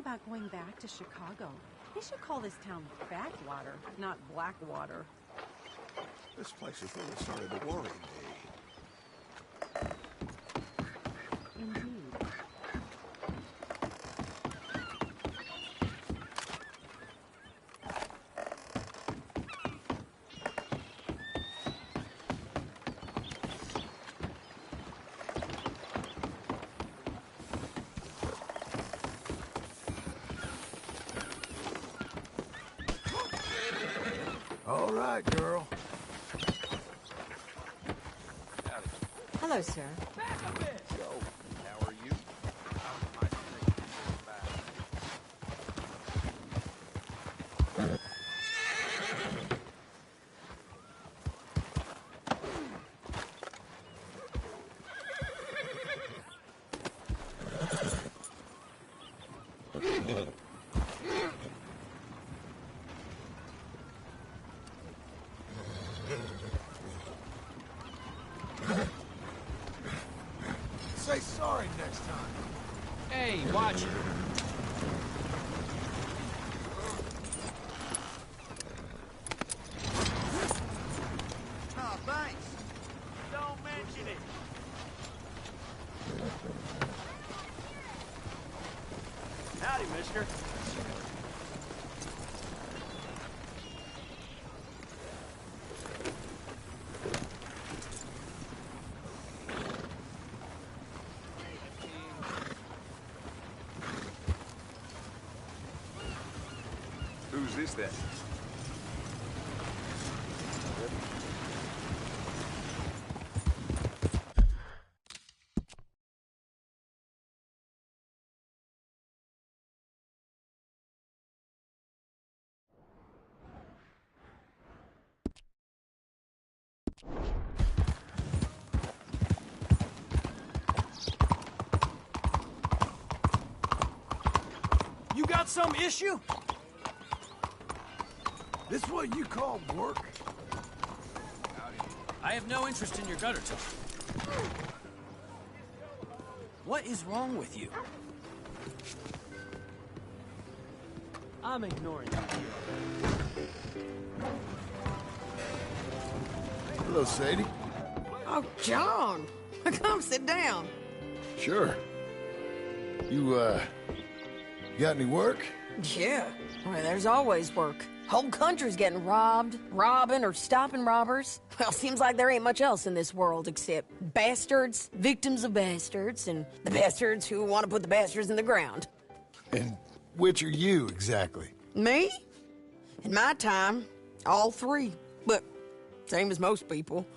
about going back to Chicago. They should call this town Backwater, not Blackwater. This place is where we started the war indeed. Indeed. All right, girl. Hello, sir. Yo, how are you? How's my straight back? Say sorry next time. Hey, watch it. Oh, thanks. Don't mention it. Howdy, mister. Who's this then? You got some issue? This what you call work? I have no interest in your gutter talk. What is wrong with you? I'm ignoring you. Hello, Sadie. Oh, John, come sit down. Sure. You got any work? Yeah, well, there's always work. Whole country's getting robbed, robbing, or stopping robbers. Well, seems like there ain't much else in this world except bastards, victims of bastards, and the bastards who want to put the bastards in the ground. And which are you, exactly? Me? In my time, all three. But same as most people.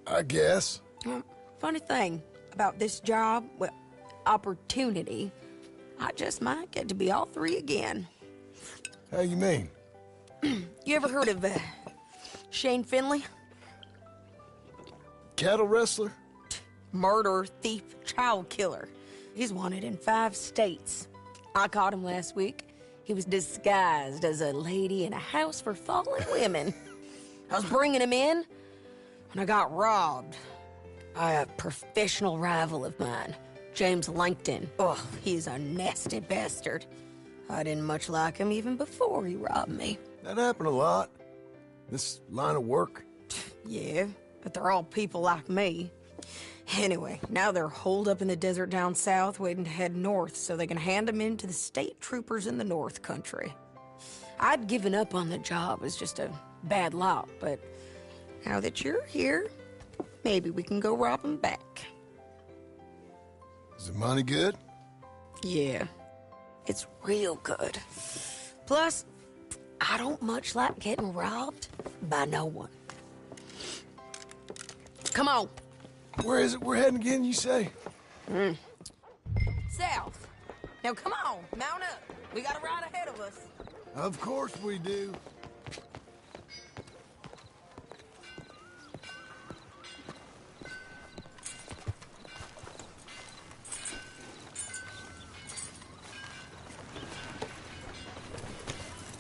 I guess. Funny thing about this job, well, opportunity, I just might get to be all three again. How you mean? You ever heard of Shane Finley? Cattle wrestler? Murderer, thief, child killer. He's wanted in 5 states. I caught him last week. He was disguised as a lady in a house for fallen women. I was bringing him in when I got robbed by a professional rival of mine, James Langton. Oh, he's a nasty bastard. I didn't much like him even before he robbed me. That happened a lot. This line of work. Yeah, but they're all people like me. Anyway, now they're holed up in the desert down south waiting to head north so they can hand them in to the state troopers in the north country. I'd given up on the job as just a bad lot, but now that you're here, maybe we can go rob them back. Is the money good? Yeah, it's real good. Plus, I don't much like getting robbed by no one. Come on. Where is it we're heading again, you say? South. Now come on, mount up. We got a ride ahead of us. Of course we do.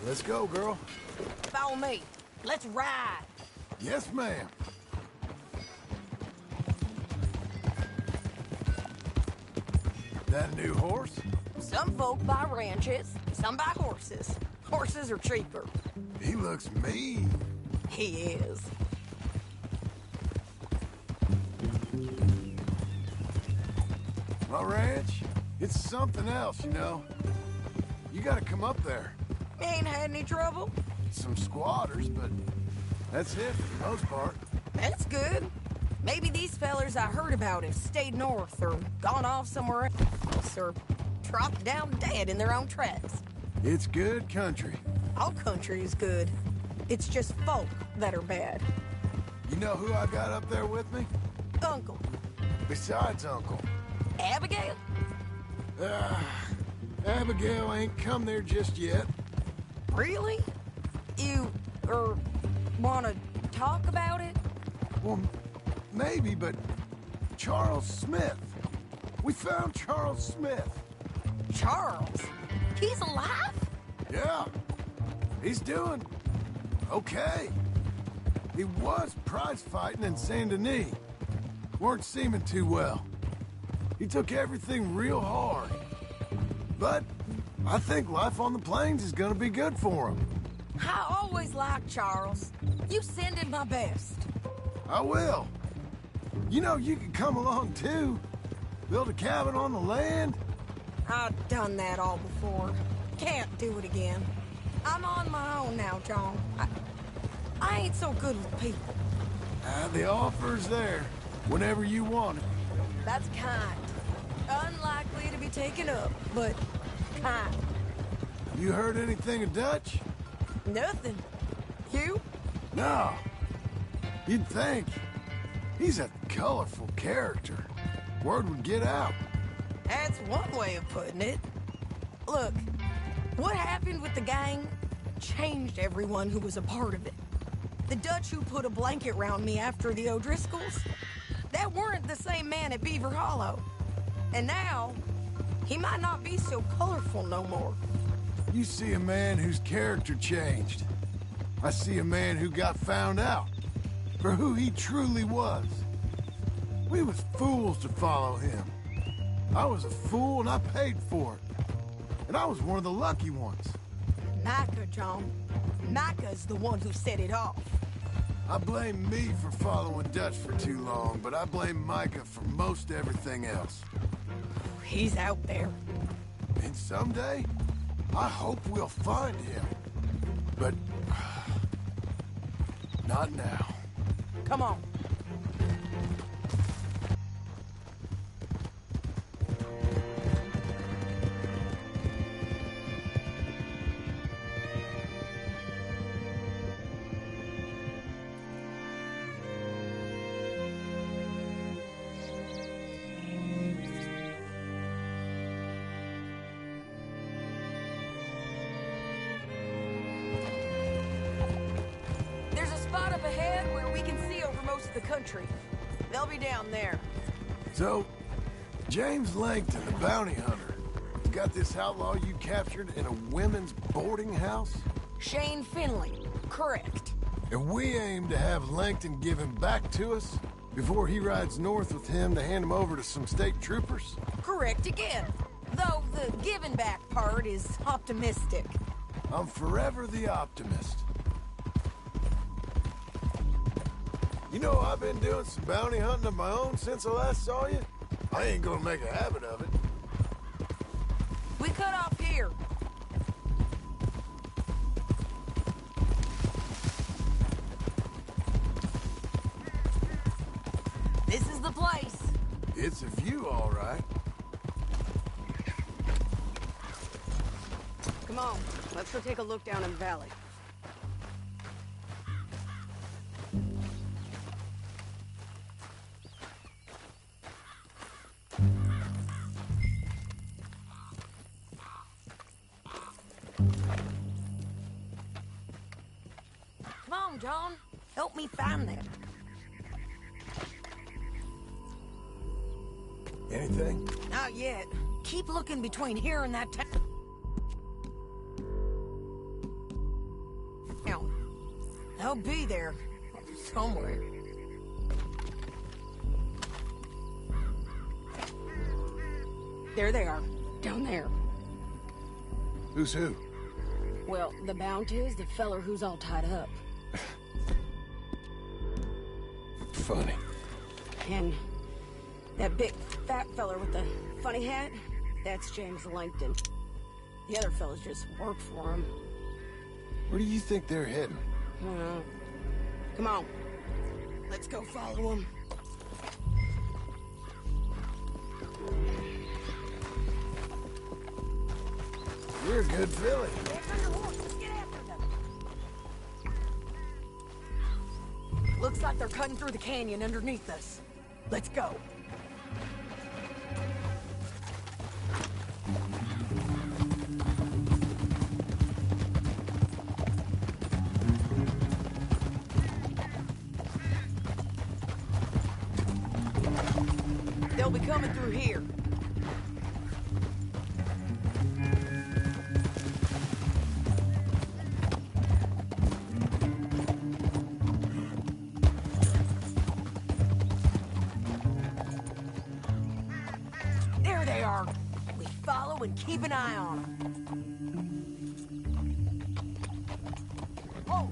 Let's go, girl. Follow me. Let's ride. Yes, ma'am. That a new horse? Some folk buy ranches, some buy horses. Horses are cheaper. He looks mean. He is. My ranch, it's something else, you know. You gotta come up there. Ain't had any trouble? Some squatters, but that's it for the most part. That's good. Maybe these fellers I heard about have stayed north or gone off somewhere else or dropped down dead in their own tracks. It's good country. All country is good. It's just folk that are bad. You know who I got up there with me? Uncle. Besides Uncle. Abigail? Abigail ain't come there just yet. Really? You, wanna talk about it? Well, maybe, but Charles Smith. We found Charles Smith. Charles? He's alive? Yeah. He's doing okay. He was prize fighting in Saint Denis. Weren't seeming too well. He took everything real hard. But I think life on the plains is gonna be good for him. I always liked Charles. You send him my best. I will. You know, you can come along too. Build a cabin on the land. I've done that all before. Can't do it again. I'm on my own now, John. I ain't so good with people. The offer's there whenever you want it. That's kind. Unlikely to be taken up, but kind. You heard anything of Dutch? Nothing. You? No. You'd think. He's a colorful character. Word would get out. That's one way of putting it. Look, what happened with the gang changed everyone who was a part of it. The Dutch who put a blanket round me after the O'Driscolls, that weren't the same man at Beaver Hollow. And now, he might not be so colorful no more. You see a man whose character changed. I see a man who got found out for who he truly was. We was fools to follow him. I was a fool and I paid for it. And I was one of the lucky ones. Micah, John. Micah's the one who set it off. I blame me for following Dutch for too long, but I blame Micah for most everything else. He's out there. And someday, I hope we'll find him. But not now. Come on. Spot up ahead where we can see over most of the country. They'll be down there. So, James Langton, the bounty hunter, got this outlaw you captured in a women's boarding house? Shane Finley, correct. And we aim to have Langton give him back to us before he rides north with him to hand him over to some state troopers? Correct again. Though the giving back part is optimistic. I'm forever the optimist. You know, I've been doing some bounty hunting of my own since I last saw you. I ain't gonna make a habit of it. We cut off here. This is the place. It's a view, all right. Come on, let's go take a look down in the valley. Come on, John. Help me find them. Anything? Not yet. Keep looking between here and that town. They'll be there. Somewhere. There they are. Down there. Who's who? Well, the bounty is the feller who's all tied up. Funny. And that big fat feller with the funny hat, that's James Langton. The other fellas just work for him. Where do you think they're heading? Come on. Let's go follow him. You're a good filly. Looks like they're cutting through the canyon underneath us. Let's go. They'll be coming through here. There they are. We follow and keep an eye on them. Whoa!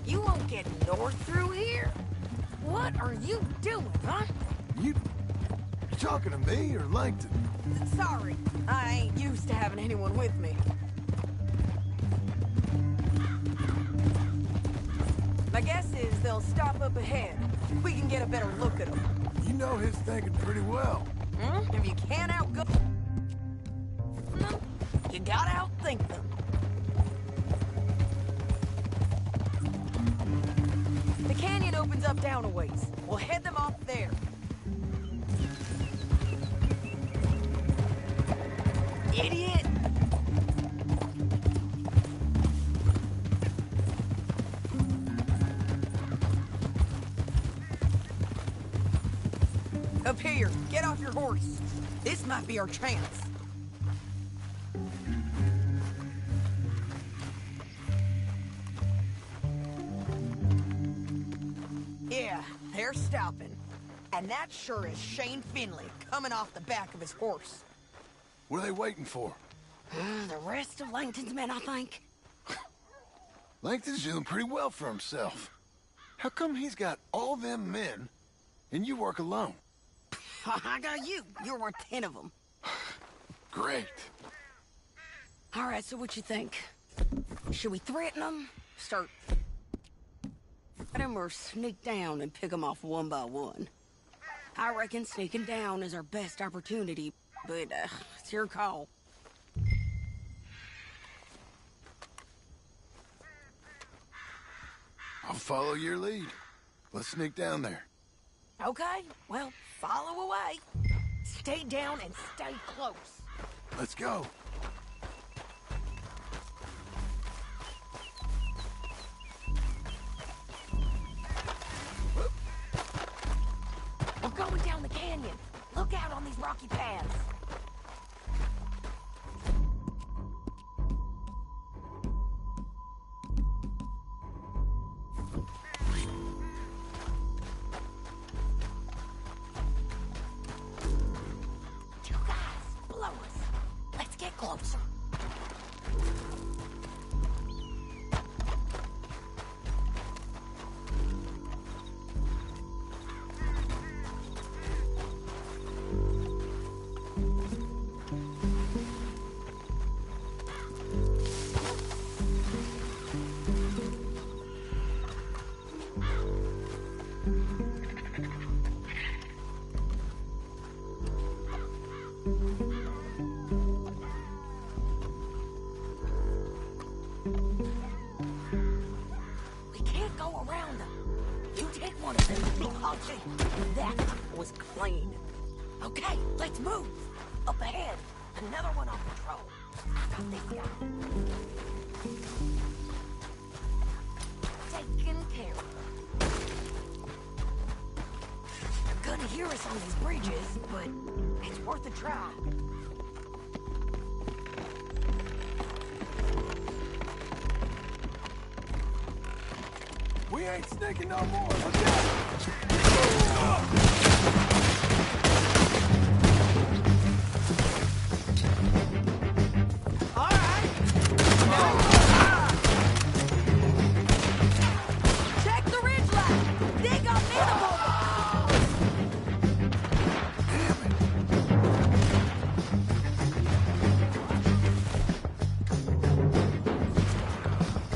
You won't get north through here? What are you doing, huh? You talking to me or Langton? Sorry, I ain't used to having anyone with me. My guess is they'll stop up ahead. We can get a better look at them. You know his thinking pretty well. If you can't outgo them, you gotta outthink them. The canyon opens up down a ways. We'll head them off there. Idiot! Up here, get off your horse. This might be our chance. Yeah, they're stopping. And that sure is Shane Finley coming off the back of his horse. What are they waiting for? The rest of Langton's men, I think. Langton's doing pretty well for himself. How come he's got all them men and you work alone? I got you. You're worth 10 of them. Great. All right, so what you think? Should we threaten them? Start at them or sneak down and pick them off one by one? I reckon sneaking down is our best opportunity, but it's your call. I'll follow your lead. Let's sneak down there. Okay, well, follow away. Stay down and stay close. Let's go. We're going down the canyon. Look out on these rocky paths. Two guys below us. Let's get closer. We can't go around them. You take one of them. Okay, that was clean. Okay, let's move. Up ahead, another one on patrol. I got this guy. Taken care of. They're gonna hear us on these bridges, but it's worth a try. We ain't sneaking no more. Look out! Check the ridgeline! Dig on minimal!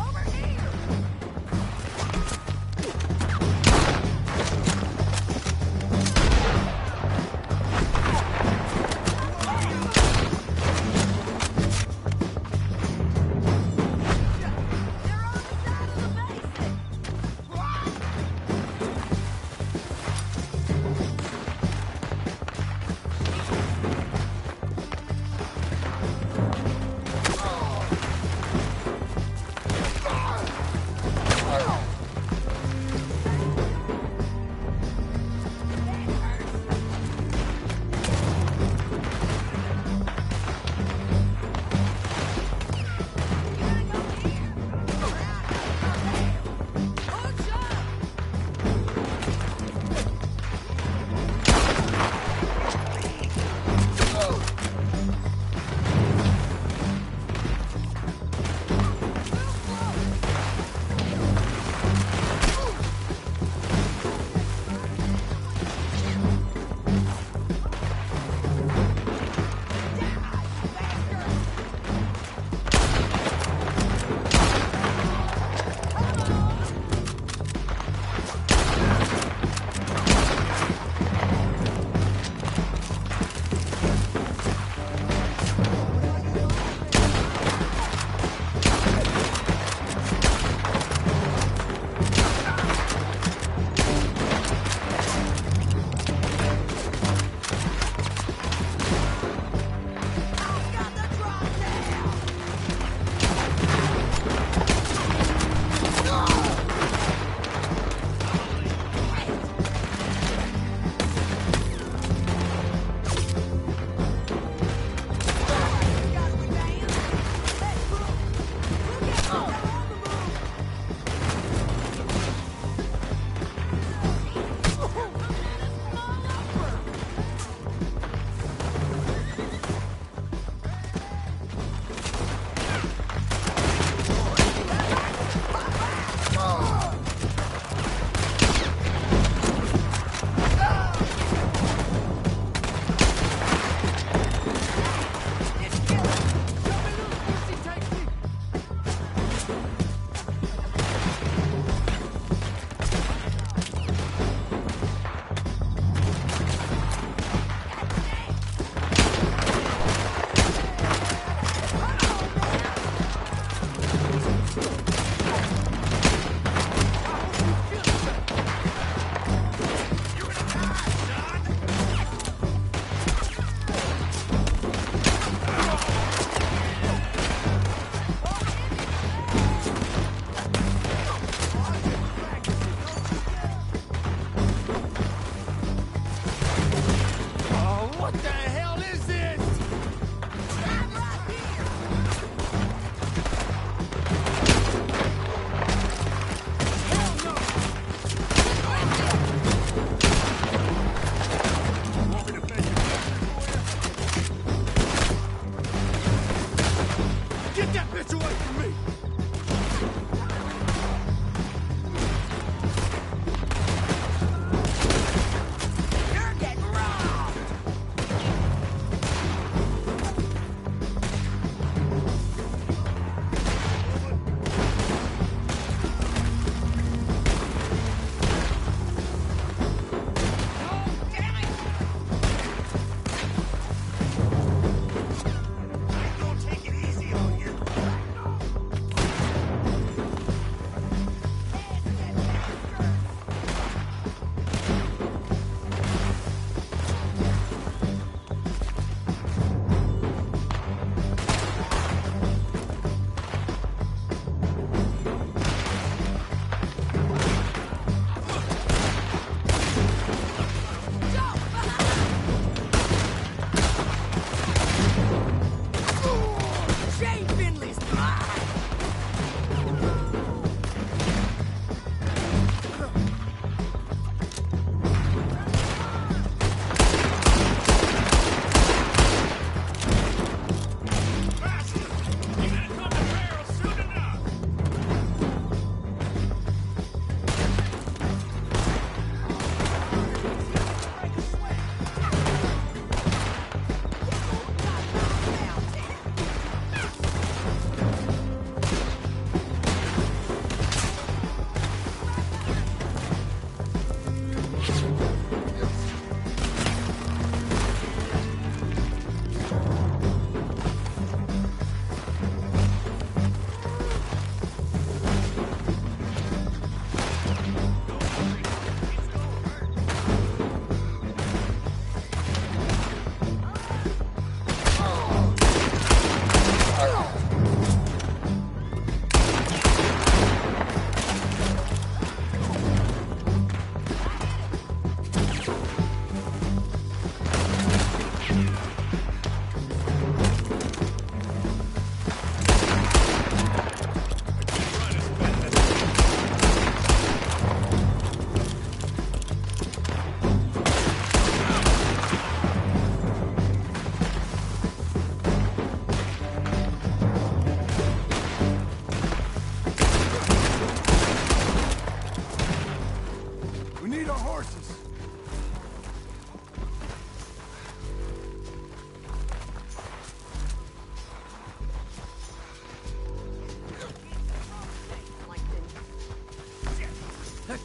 Over here!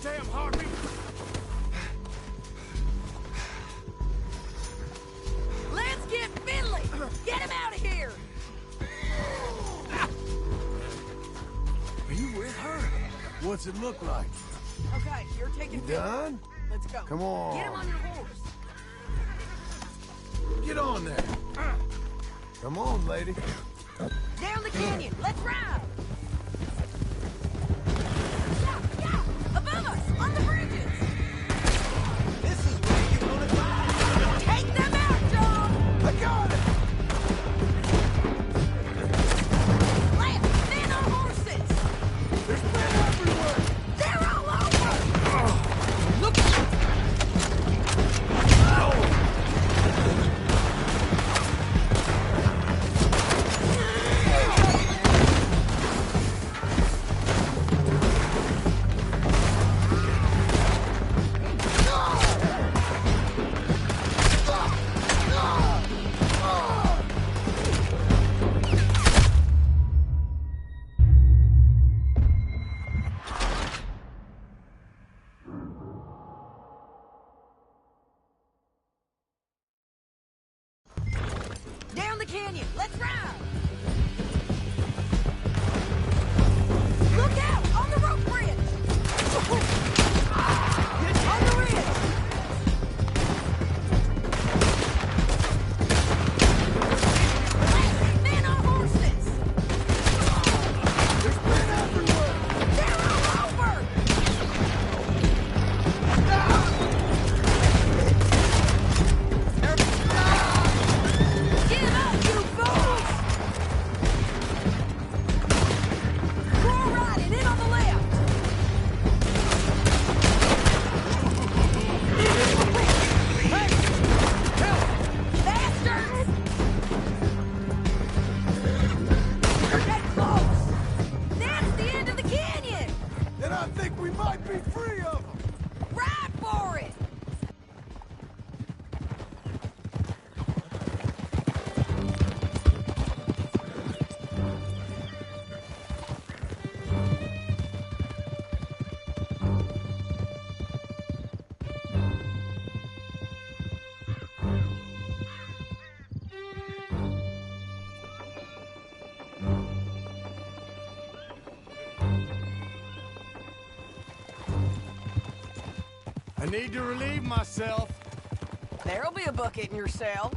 damn Harvey! Let's get Finley! Get him out of here! Are you with her? What's it look like? Okay, you're taking You Finley. done? Let's go. Come on. Get him on your horse. Get on there. Come on, lady. Down the canyon. Let's ride. Yeah, above us, on the bridges. This is where you want to die. Take them out, John. I got it! Left, men on horses. There's men everywhere! They're all over. Look! Down the canyon. Let's ride. Look out! On the rope bridge. On the ridge. Left, men on horses. There's men everywhere! They're all over. Give up, you fools! Roar riding in on the left. Bastards! You're getting close. That's the end of the canyon. And I think we might be free of them! Ride for it. I need to relieve myself. There'll be a bucket in your cell.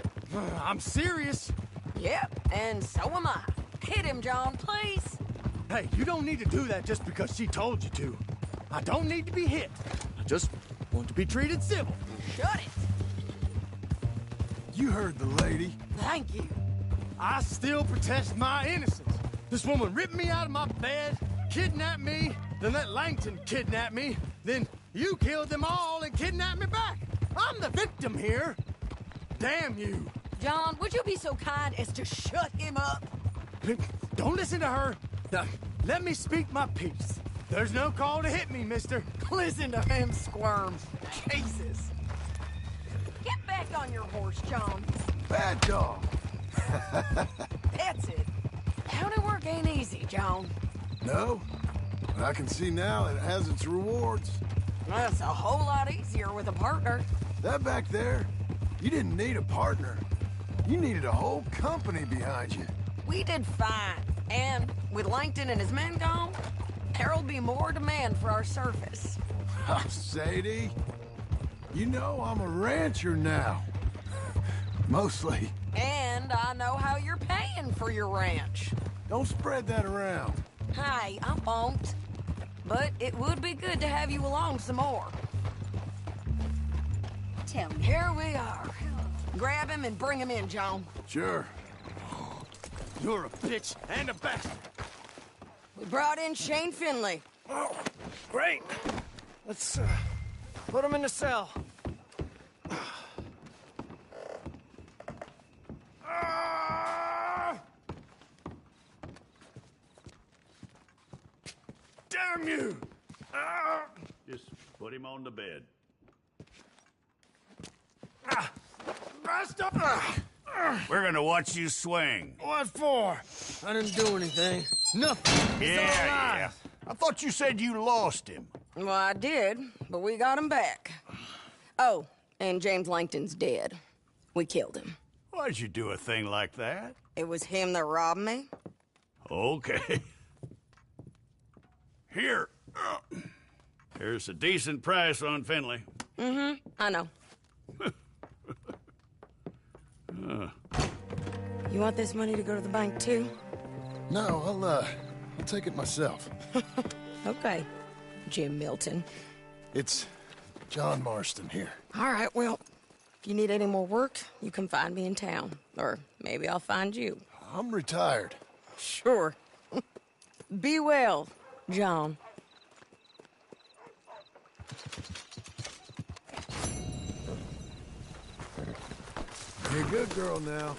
I'm serious. Yep, and so am I. Hit him, John, please. Hey, you don't need to do that just because she told you to. I don't need to be hit. I just want to be treated civil. Shut it. You heard the lady. Thank you. I still protest my innocence. This woman ripped me out of my bed, kidnapped me, then let Langton kidnap me, then you killed them all and kidnapped me back. I'm the victim here. Damn you. John, would you be so kind as to shut him up? Don't listen to her. Let me speak my piece. There's no call to hit me, mister. Listen to him squirm. Jesus. Get back on your horse, John. Bad dog. That's it. County work ain't easy, John. No, but I can see now it has its rewards. That's a whole lot easier with a partner. That back there, you didn't need a partner. You needed a whole company behind you. We did fine. And with Langton and his men gone, there'll be more demand for our service. Sadie, you know I'm a rancher now. Mostly. And I know how you're paying for your ranch. Don't spread that around. Hey, I won't. But it would be good to have you along some more. Tell me. Here we are. Grab him and bring him in, John. Sure. You're a bitch and a bastard. We brought in Shane Finley. Oh, great. Let's put him in the cell. Damn you! Just put him on the bed. We're gonna watch you swing. What for? I didn't do anything. Nothing. He's all alive. I thought you said you lost him. Well, I did, but we got him back. Oh, and James Langton's dead. We killed him. Why'd you do a thing like that? It was him that robbed me. Okay. Here. Here's a decent price on Finley. I know. You want this money to go to the bank, too? No, I'll take it myself. Okay, Jim Milton. It's John Marston here. All right, well, if you need any more work, you can find me in town. Or maybe I'll find you. I'm retired. Sure. Be well, John. You're a good girl now.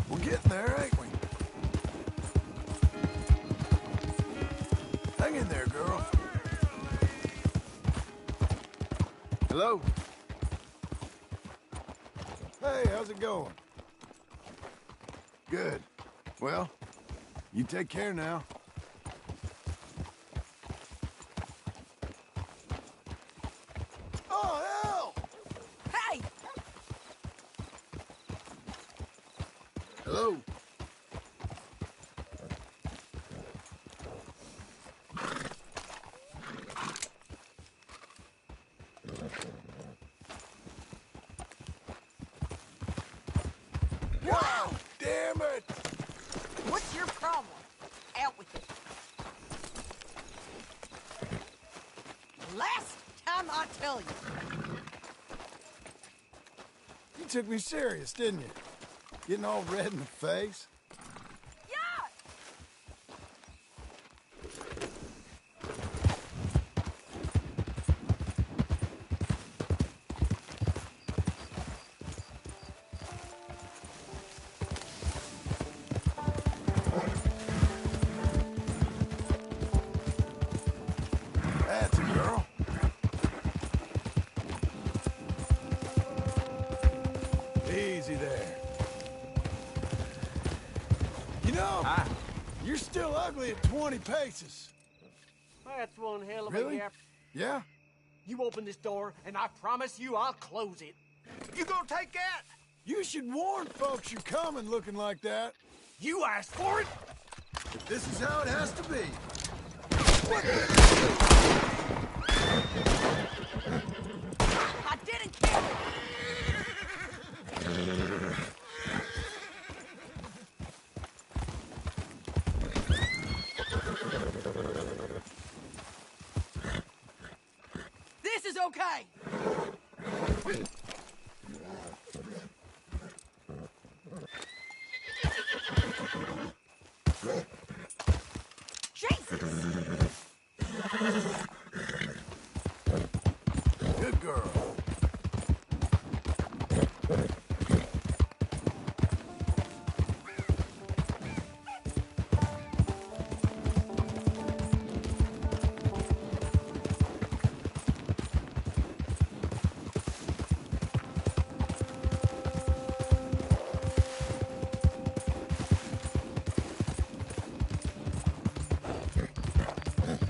We're getting there, ain't we? Hang in there, girl. Hello? Hey, how's it going? Good. Well, you take care now. Oh, hell! Hey! Hello? Wow! Damn it! What's your problem? Out with it. Last time I tell you. You took me serious, didn't you? Getting all red in the face? Yeah! That's a girl. Easy there. You know, you're still ugly at 20 paces. That's one hell of Really? a yap. Yeah? You open this door, and I promise you I'll close it. You gonna take that? You should warn folks you're coming looking like that. You asked for it. If this is how it has to be. I didn't kill him! This is okay! Jesus! Good girl.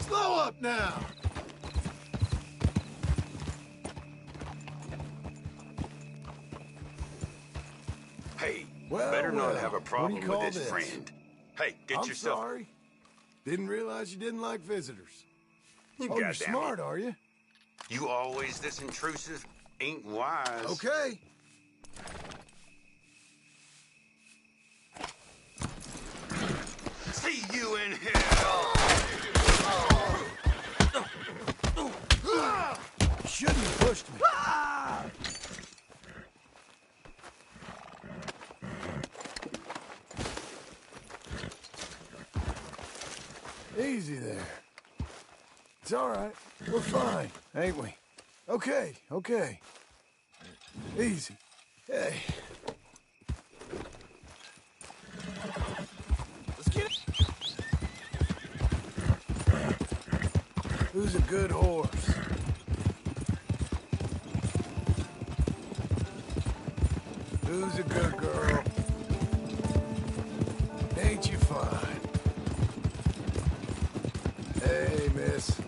Slow up now. Hey, Well, better not well, have a what do problem you with call this this? friend. Hey, get I'm yourself. sorry. Didn't realize you didn't like visitors. You Oh, you're goddamn smart, are you? You always this intrusive? Ain't wise. Okay. See you in hell. Shouldn't have pushed me. Easy there. It's all right. We're fine, ain't we? Okay, okay. Easy. Hey. Let's get it. Who's a good horse? Who's a good girl? Ain't you fine? Hey, miss.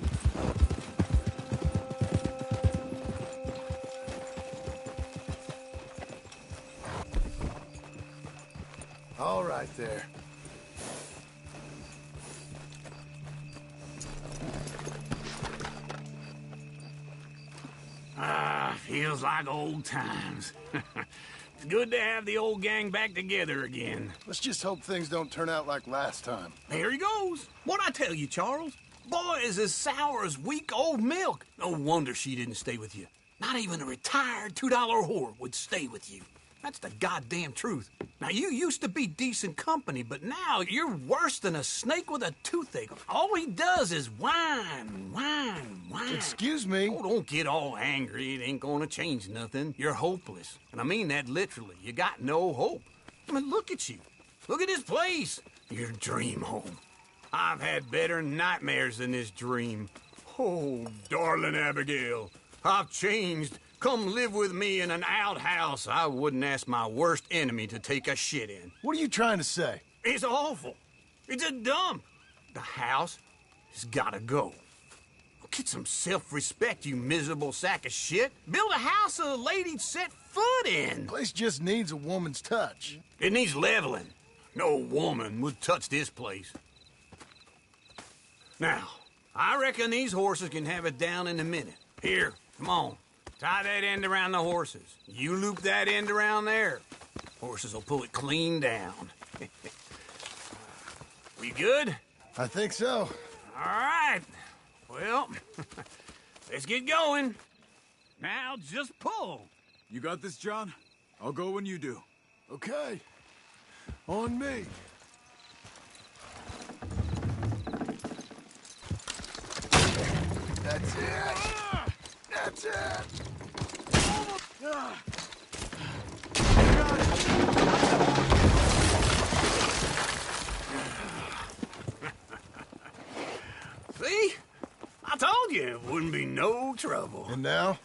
All right there. Feels like old times. It's good to have the old gang back together again. Let's just hope things don't turn out like last time. There he goes. What'd I tell you, Charles? Boy is as sour as week-old milk. No wonder she didn't stay with you. Not even a retired $2 whore would stay with you. That's the goddamn truth. Now, you used to be decent company, but now you're worse than a snake with a toothache. All he does is whine, whine, whine. Excuse me? Oh, don't get all angry. It ain't gonna change nothing. You're hopeless. And I mean that literally. You got no hope. I mean, look at you. Look at this place. Your dream home. I've had better nightmares than this dream. Oh, darling Abigail, I've changed. Come live with me in an outhouse I wouldn't ask my worst enemy to take a shit in. What are you trying to say? It's awful. It's a dump. The house has gotta go. Get some self-respect, you miserable sack of shit. Build a house a lady'd set foot in. Place just needs a woman's touch. It needs leveling. No woman would touch this place. Now, I reckon these horses can have it down in a minute. Here, come on. Tie that end around the horses. You loop that end around there. Horses will pull it clean down. We good? I think so. All right. Well, let's get going. Now just pull. You got this, John? I'll go when you do. Okay. On me. That's it. That's it. See? I told you it wouldn't be no trouble. And now?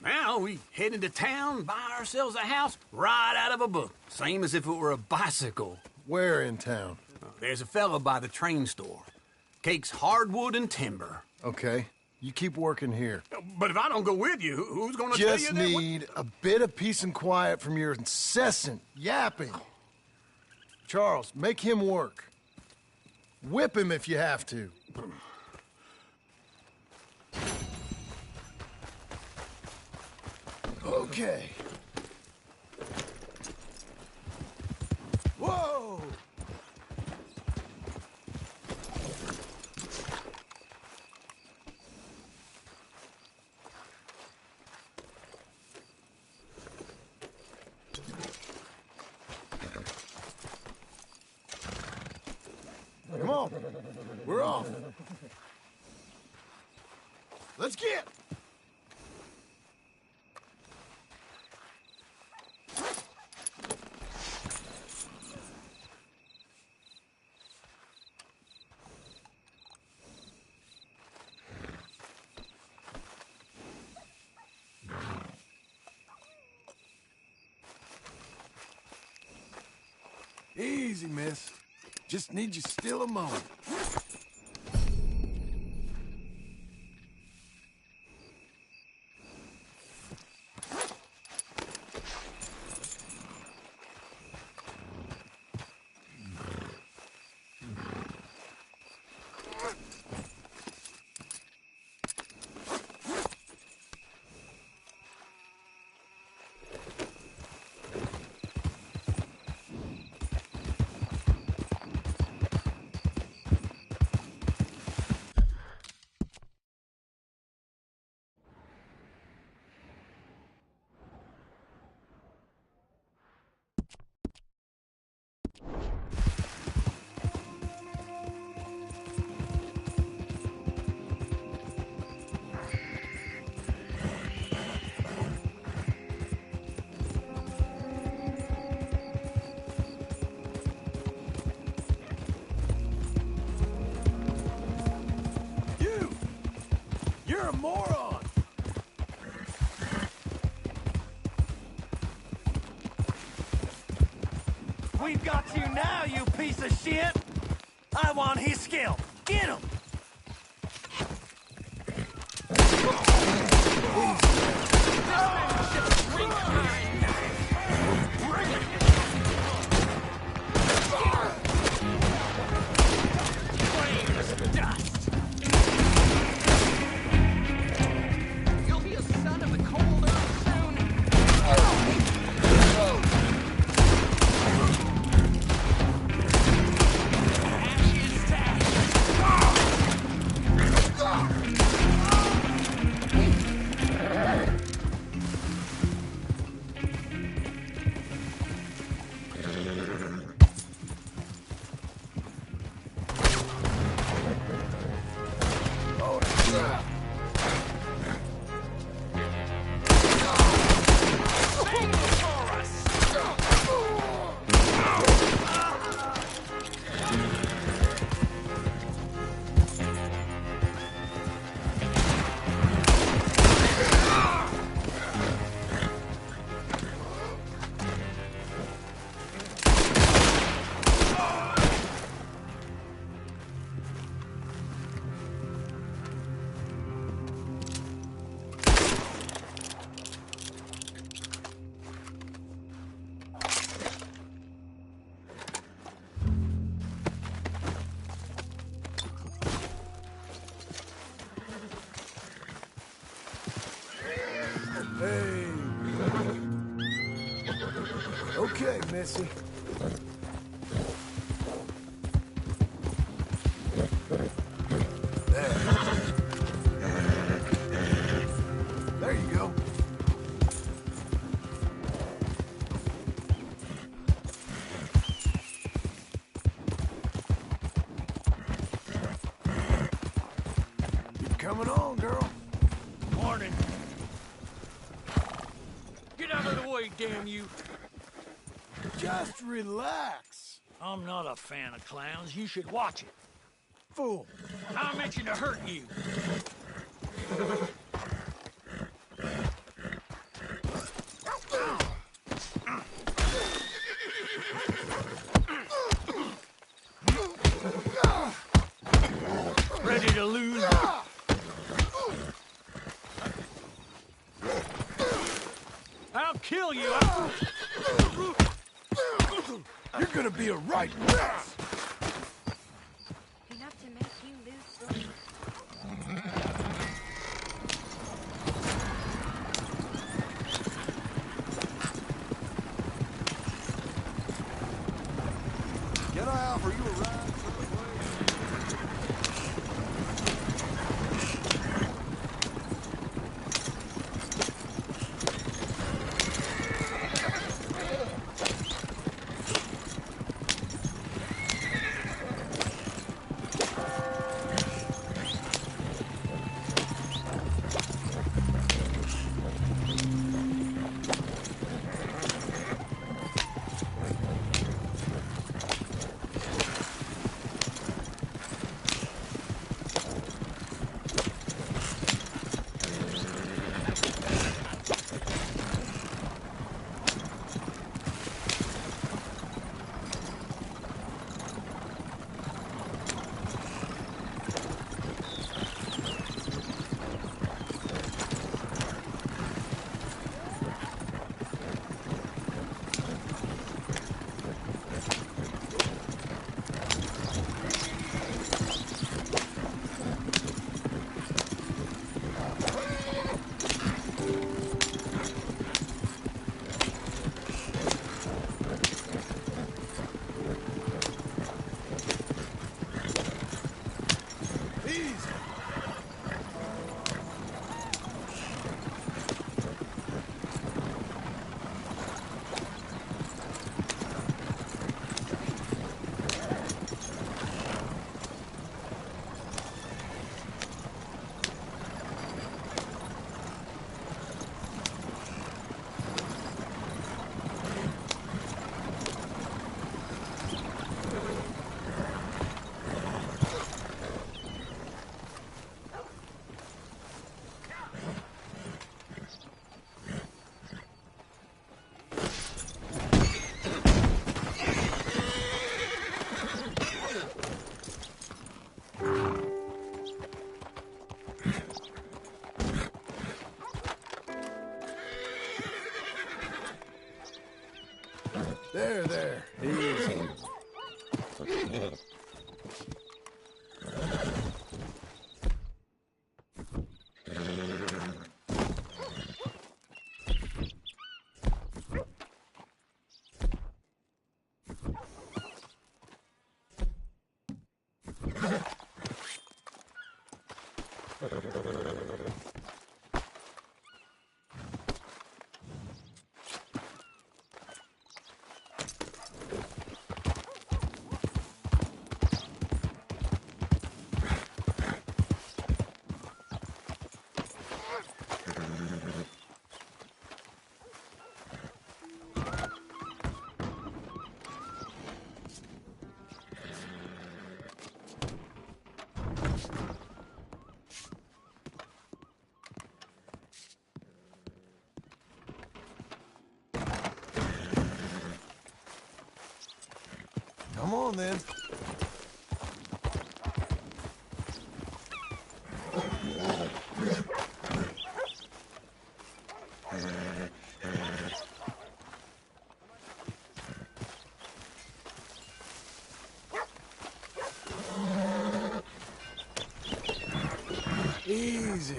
Now we head into town, buy ourselves a house right out of a book. Same as if it were a bicycle. Where in town? There's a fella by the train store. Cakes hardwood and timber. Okay. You keep working here. But if I don't go with you, who's gonna tell you Just that? need a bit of peace and quiet from your incessant yapping. Charles, make him work. Whip him if you have to. Okay. Whoa! Come on. We're off. Let's get. Easy, miss. Just need you still a moment. You're a moron! piece of shit! I want his scalp! Get him! You'll be a son of the cold earth soon. Hey. Okay, Missy. There you go. You're coming on, girl. Morning. Get out of the way, damn you. Just relax. I'm not a fan of clowns. You should watch it. Fool. I mentioned to hurt you. Ready to lose? I'll kill you. You're gonna be a right mess. Enough to make you lose sleep. Get out, or you a ride. Come on, then. Easy.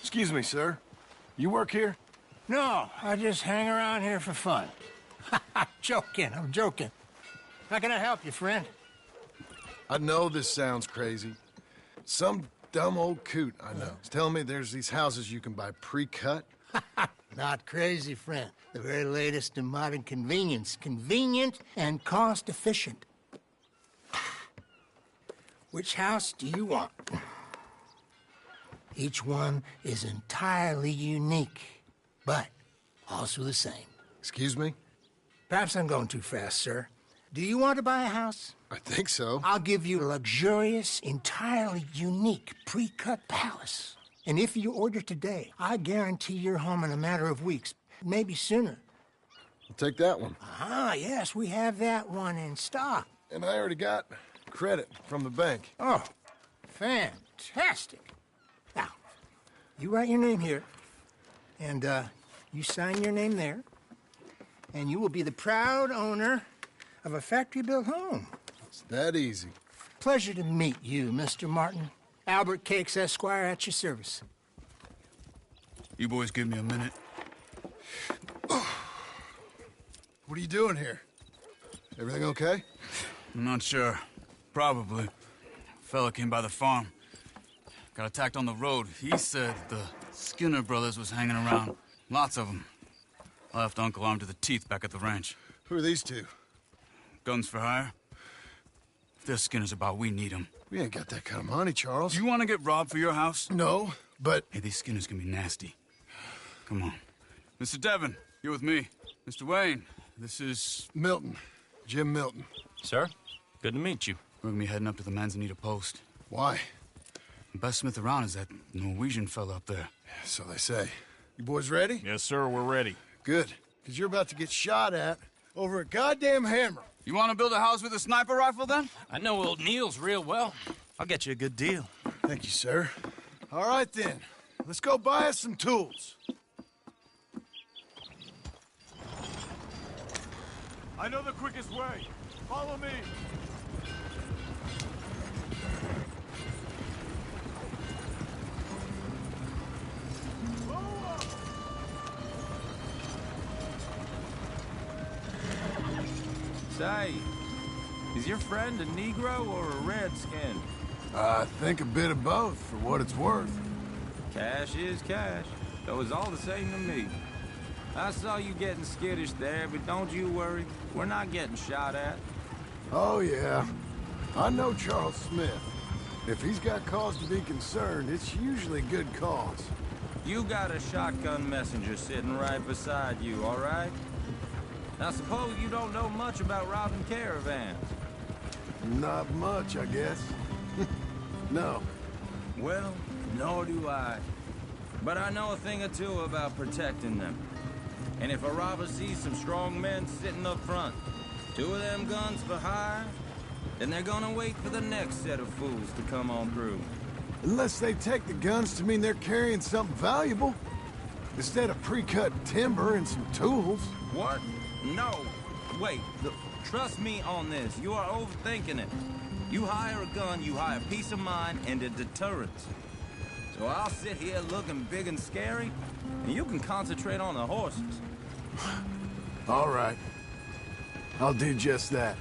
Excuse me, sir. You work here? No, I just hang around here for fun. I'm joking. How can I help you, friend? I know this sounds crazy. Some dumb old coot I know is telling me there's these houses you can buy pre-cut. Not crazy, friend. The very latest in modern convenience. Convenient and cost-efficient. Which house do you want? Each one is entirely unique, but also the same. Excuse me? Perhaps I'm going too fast, sir. Do you want to buy a house? I think so. I'll give you a luxurious, entirely unique pre-cut palace. And if you order today, I guarantee you're home in a matter of weeks, maybe sooner. I'll take that one. Ah, yes, we have that one in stock. And I already got credit from the bank. Oh, fantastic. Now, you write your name here, and you sign your name there, and you will be the proud owner of a factory-built home. It's that easy. Pleasure to meet you, Mr. Martin. Albert Cakes, Esquire, at your service. You boys give me a minute. What are you doing here? Everything okay? I'm not sure. Probably. Fella came by the farm. Got attacked on the road. He said the Skinner brothers was hanging around. Lots of them. I left Uncle armed to the teeth back at the ranch. Who are these two? Guns for hire? If there's Skinner's about, we need them. We ain't got that kind of money, Charles. Do you want to get robbed for your house? No, but... Hey, these Skinners can be nasty. Come on. Mr. Devon, you're with me. Mr. Wayne, this is... Milton. Jim Milton. Sir, good to meet you. We're gonna be heading up to the Manzanita post. Why? The best smith around is that Norwegian fella up there. So they say. You boys ready? Yes, sir, we're ready. Good. Because you're about to get shot at over a goddamn hammer. You want to build a house with a sniper rifle, then? I know old Neil's real well. I'll get you a good deal. Thank you, sir. All right, then. Let's go buy us some tools. I know the quickest way. Follow me. Say, is your friend a Negro or a Redskin? I think a bit of both, for what it's worth. Cash is cash, though it's all the same to me. I saw you getting skittish there, but don't you worry. We're not getting shot at. Oh, yeah. I know Charles Smith. If he's got cause to be concerned, it's usually good cause. You got a shotgun messenger sitting right beside you, all right? Now, suppose you don't know much about robbing caravans. Not much, I guess. No. Well, nor do I. But I know a thing or two about protecting them. And if a robber sees some strong men sitting up front, 2 of them guns for hire, Then they're gonna wait for the next set of fools to come on through. Unless they take the guns to mean they're carrying something valuable. Instead of pre-cut timber and some tools. What? No. Wait, trust me on this. You are overthinking it. You hire a gun, you hire peace of mind and a deterrence. So I'll sit here looking big and scary, and you can concentrate on the horses. All right. I'll do just that.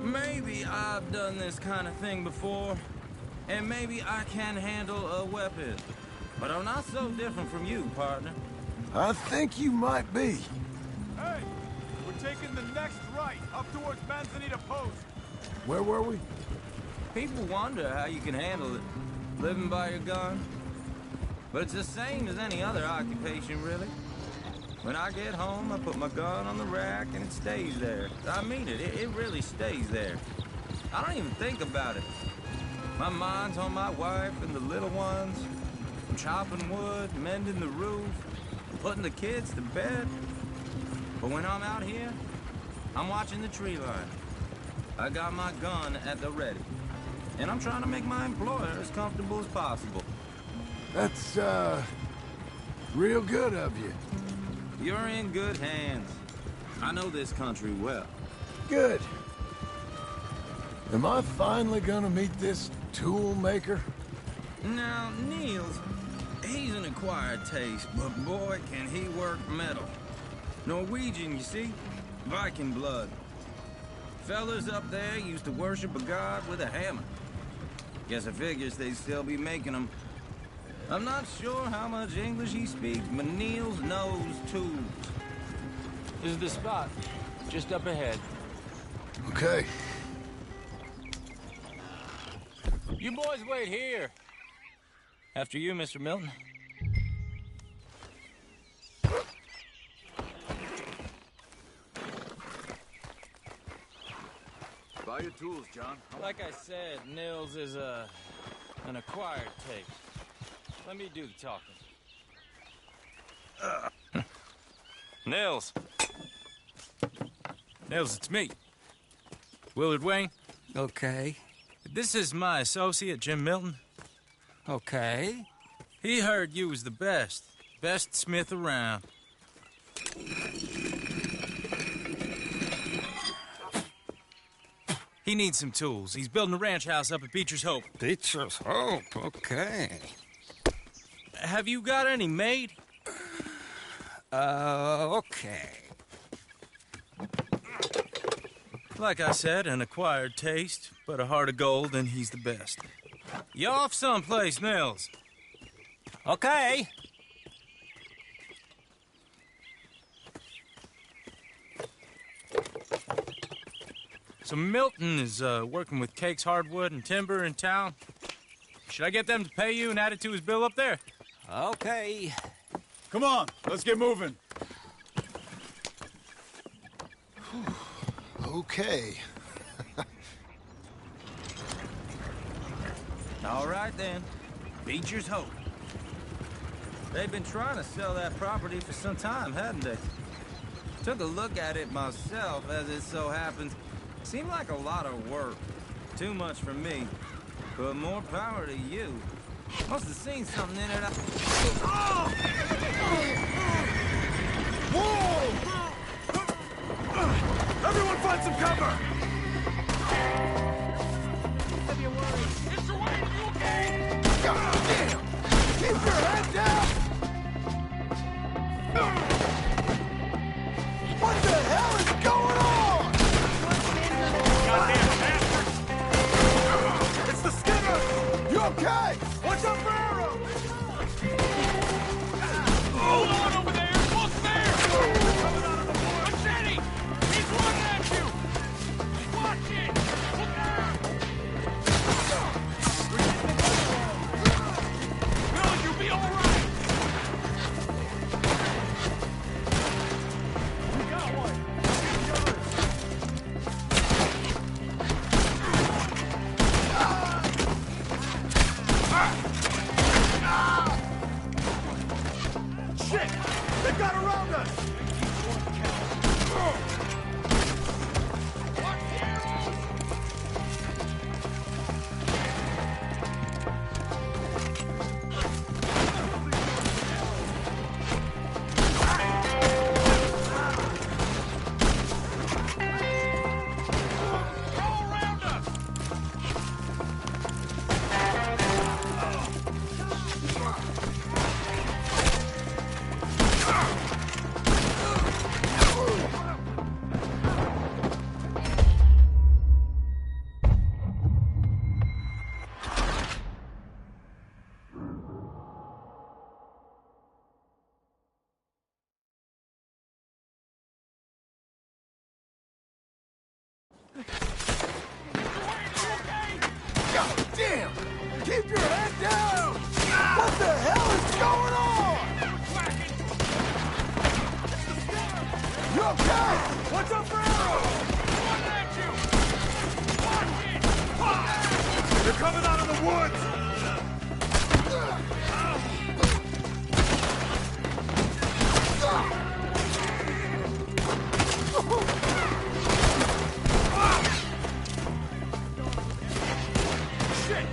Maybe I've done this kind of thing before, and maybe I can handle a weapon. But I'm not so different from you, partner. I think you might be. Hey, we're taking the next right, up towards Manzanita Post. Where were we? People wonder how you can handle it, living by your gun. But it's the same as any other occupation, really. When I get home, I put my gun on the rack and it stays there. I mean it, it really stays there. I don't even think about it. My mind's on my wife and the little ones. I'm chopping wood, mending the roof, putting the kids to bed. But when I'm out here, I'm watching the tree line. I got my gun at the ready. And I'm trying to make my employer as comfortable as possible. That's, real good of you. You're in good hands. I know this country well. Good. Am I finally gonna meet this tool maker? Now, Niels, he's an acquired taste, but boy, can he work metal. Norwegian, you see? Viking blood. Fellas up there used to worship a god with a hammer. Guess I figures they'd still be making them. I'm not sure how much English he speaks, but Niels knows tools. This is the spot, just up ahead. Okay. You boys wait here. After you, Mr. Milton. Buy your tools, John. Like I said, Nils is an acquired taste. Let me do the talking. Nils. Nils, it's me. Willard Wayne. Okay. This is my associate, Jim Milton. Okay. He heard you was the best. Best smith around. He needs some tools. He's building a ranch house up at Beecher's Hope. Beecher's Hope, okay. Have you got any made? Okay. Like I said, an acquired taste, but a heart of gold, and he's the best. You off someplace, Nils? Okay. So Milton is working with Cake's Hardwood and Timber in town. Should I get them to pay you and add it to his bill up there? Okay. Come on, let's get moving. Okay. All right, then. Beecher's Hope. They've been trying to sell that property for some time, hadn't they? Took a look at it myself, as it so happens. Seemed like a lot of work. Too much for me. But more power to you. Must have seen something in it. Whoa! Everyone find some cover! Mr. Wayne, you okay? God damn! Keep your head down! What the hell is going on? Goddamn bastard! It's the Skinner! You okay? Watch out for arrows! Hold on over there! What's there? Coming out of the woods! Machete! He's running at you! Watch it! Look out! Will you be alright? We got one! Get the others! okay? What's up for arrows? One at you! Watch it! They're coming out of the woods! Shit!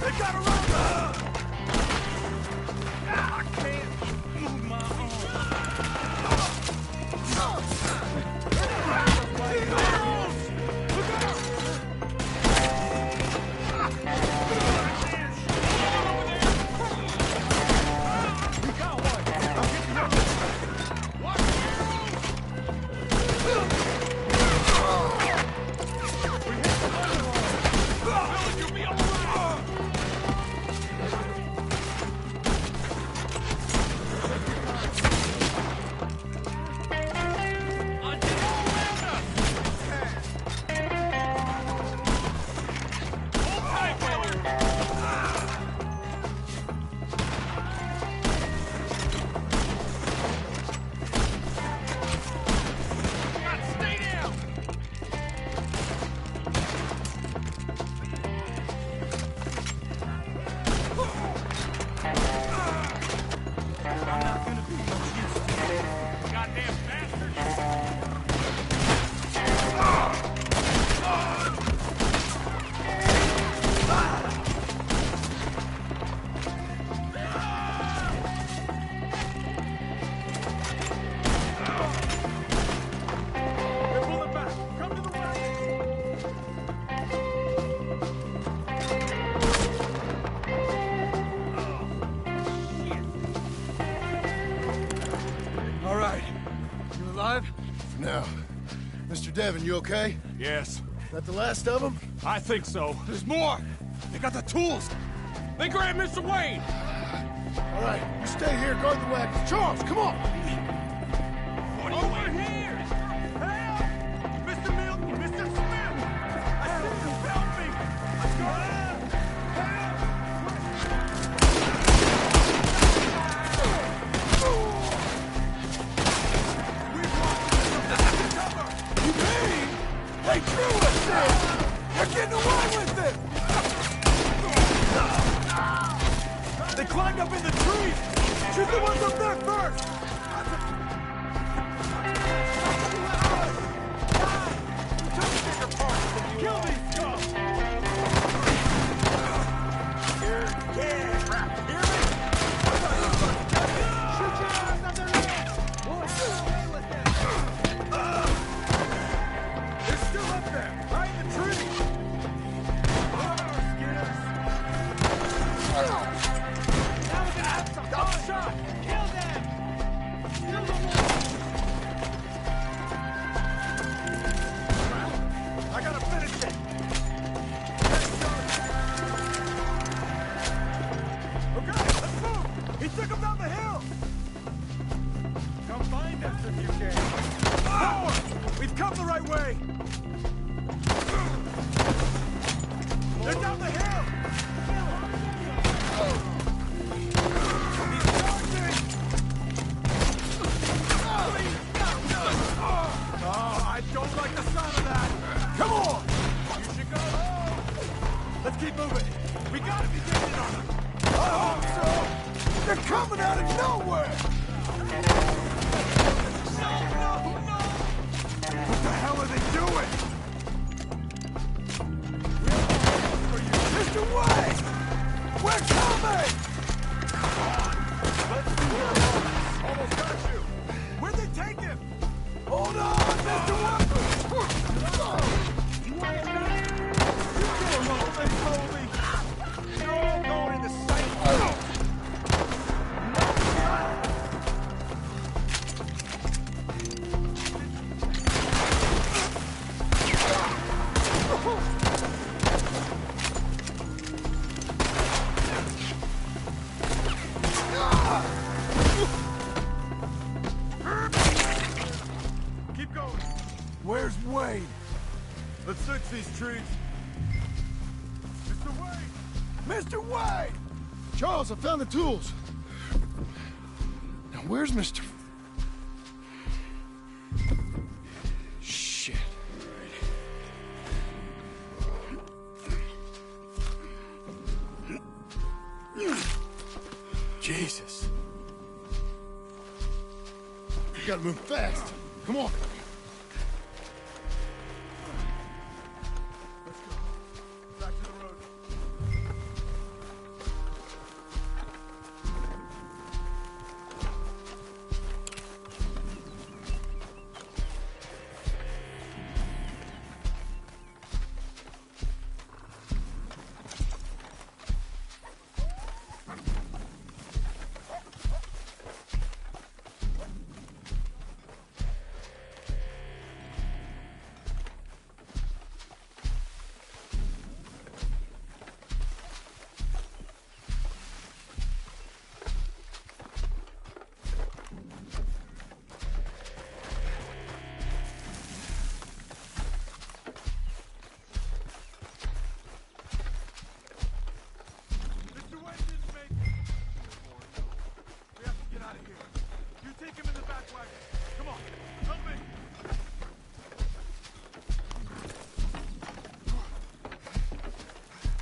They got around us! I can't move my arm. Look out! We got one! I'm getting up! Watch the arrows! We hit the other one! Village, you'll be all right! All right. You alive? For now. Mr. Devon, you okay? Yes, That the last of them? I think so. There's more! They got the tools! They grabbed Mr. Wayne! All right, you stay here, guard the wagons. Charles, come on! Over here! Help! Mr. Milton! Mr. Smith! I see you! Help me! Let's go! You mean they drew us in? They're getting away with it! They climbed up in the trees! Shoot the ones up there first! Kill these scum! Here, yeah! Hear me? Shoot your ass on their head! We'll get away with it! They're still up there, right in the tree! Now we're gonna have some fun! Shot! Kill them! Kill them all! I gotta finish it! Okay, let's move! He took him down the hill! Come find us if you can! Forward! We've come the right way! They're down the hill! He's charging! Oh, I don't like the sound of that! Come on! You should go home! Let's keep moving! We gotta be getting in on them! I hope so! They're coming out of nowhere! No! What the hell are they doing? Mr. Wayne! We're coming! Let's do it! Almost got you! Where'd they take him? Hold on, Mr. Wayne! You want it back? You kill him all, they slowly! You're all going in the same... Keep going! Where's Wayne? Let's search these trees. Mr. Wayne! Mr. Wayne! Charles, I found the tools. Now, where's Mr... Jesus. You gotta move fast. Come on. Let's go. Back to the road.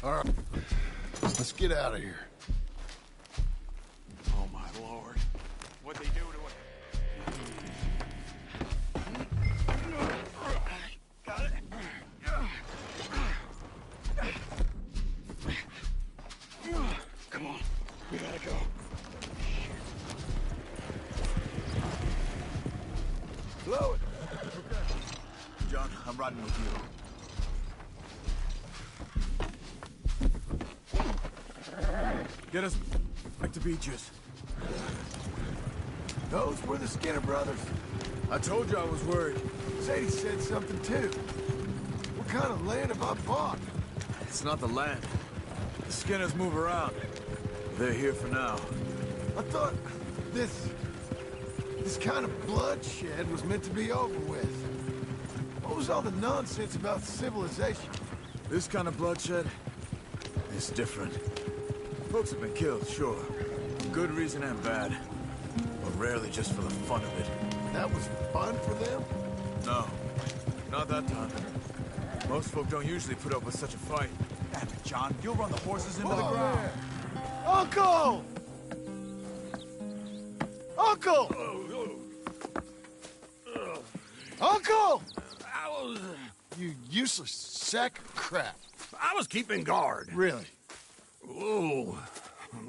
All right, let's get out of here. Oh, my Lord. What'd they do to him? Got it. Come on. We gotta go. Blow it. Okay. John, I'm riding with you. Get us back to Beaches. Those were the Skinner brothers. I told you I was worried. Sadie said something too. What kind of land have I bought? It's not the land. The Skinners move around. They're here for now. I thought this kind of bloodshed was meant to be over with. What was all the nonsense about civilization? This kind of bloodshed is different. Folks have been killed, sure. For good reason and bad. But rarely just for the fun of it. That was fun for them? No. Not that time. Most folk don't usually put up with such a fight. Damn it, John. You'll run the horses into the ground. Man. Uncle! Uncle! Uncle! You useless sack of crap. I was keeping guard. Really? Whoa.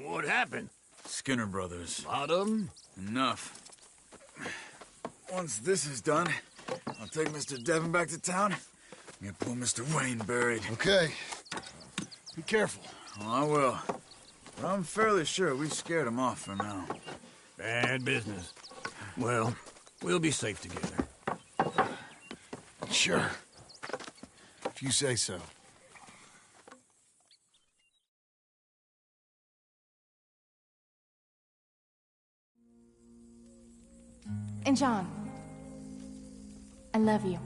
What happened? Skinner brothers. A lot of them? Enough. Once this is done, I'll take Mr. Devon back to town. Get poor Mr. Wayne buried. Okay. Be careful. Well, I will. But I'm fairly sure we scared him off for now. Bad business. Well, we'll be safe together. Sure. If you say so. And John, I love you.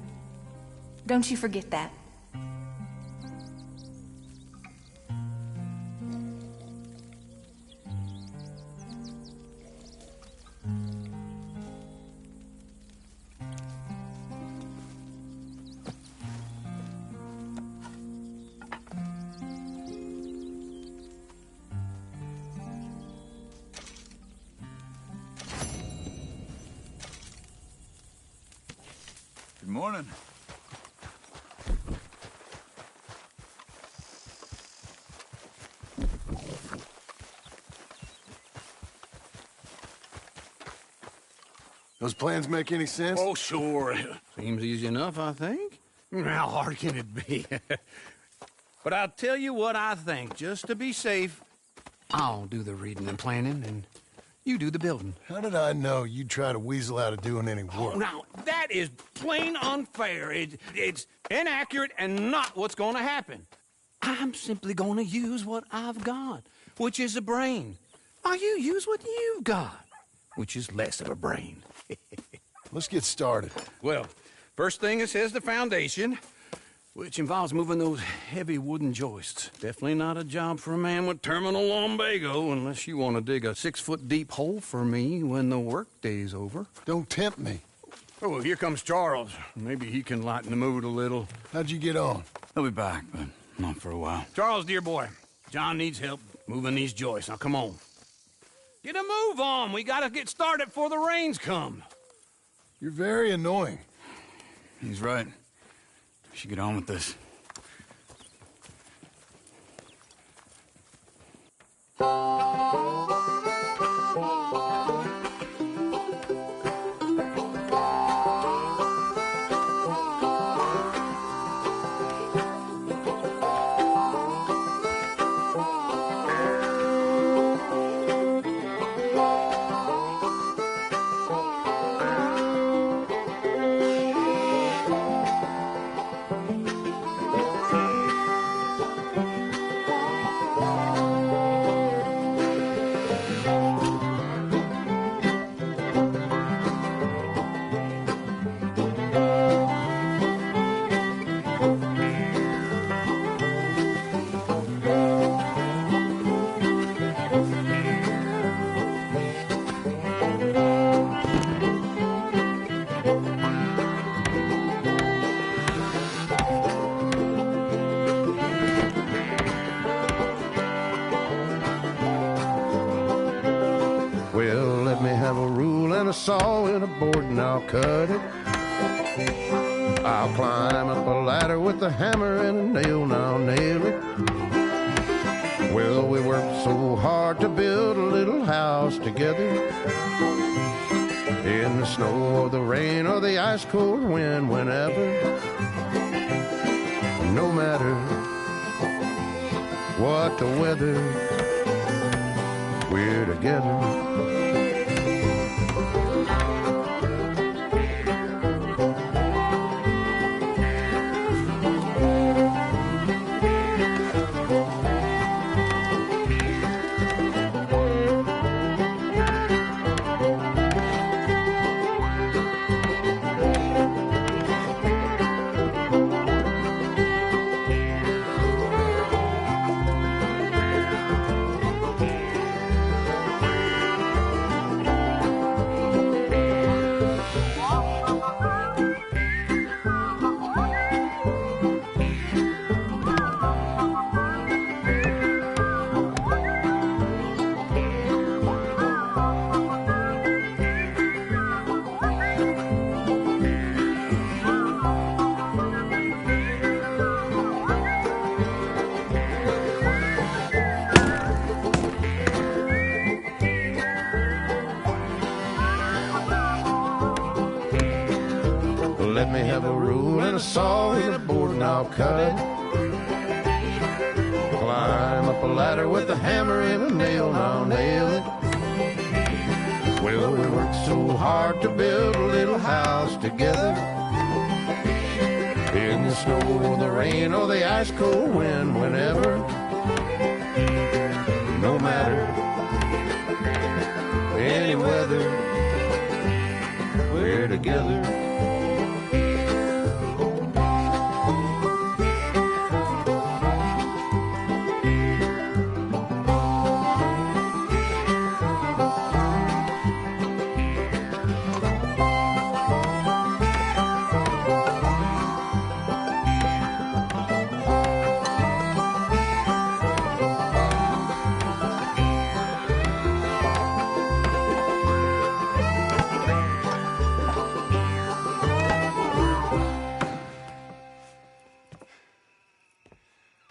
Don't you forget that. Good morning. Those plans make any sense? Oh, sure. Seems easy enough, I think. How hard can it be? But I'll tell you what I think, just to be safe. I'll do the reading and planning, and you do the building. How did I know you'd try to weasel out of doing any Oh, work? now, that is plain unfair. It's inaccurate and not what's going to happen. I'm simply going to use what I've got, which is a brain. While you use what you've got, which is less of a brain. Let's get started. Well, first thing it says the foundation, which involves moving those heavy wooden joists. Definitely not a job for a man with terminal lumbago unless you want to dig a 6-foot deep hole for me when the workday's over. Don't tempt me. Oh, here comes Charles. Maybe he can lighten the mood a little. How'd you get on? He'll be back, but not for a while. Charles, dear boy, John needs help moving these joists. Now, come on. Get a move on. We gotta get started before the rains come. You're very annoying. He's right. We should get on with this. Well, let me have a rule and a saw and a board and I'll cut it. I'll climb up a ladder with a hammer and a nail and I'll nail it. Well, we worked so hard to build a little house together. In the snow or the rain or the ice cold wind, whenever. No matter what the weather, we're together. Let me have a rule and a saw and a board and I'll cut it. Climb up a ladder with a hammer and a nail and I'll nail it. Well, we worked so hard to build a little house together. In the snow or the rain or the ice cold wind, whenever. No matter any weather, we're together.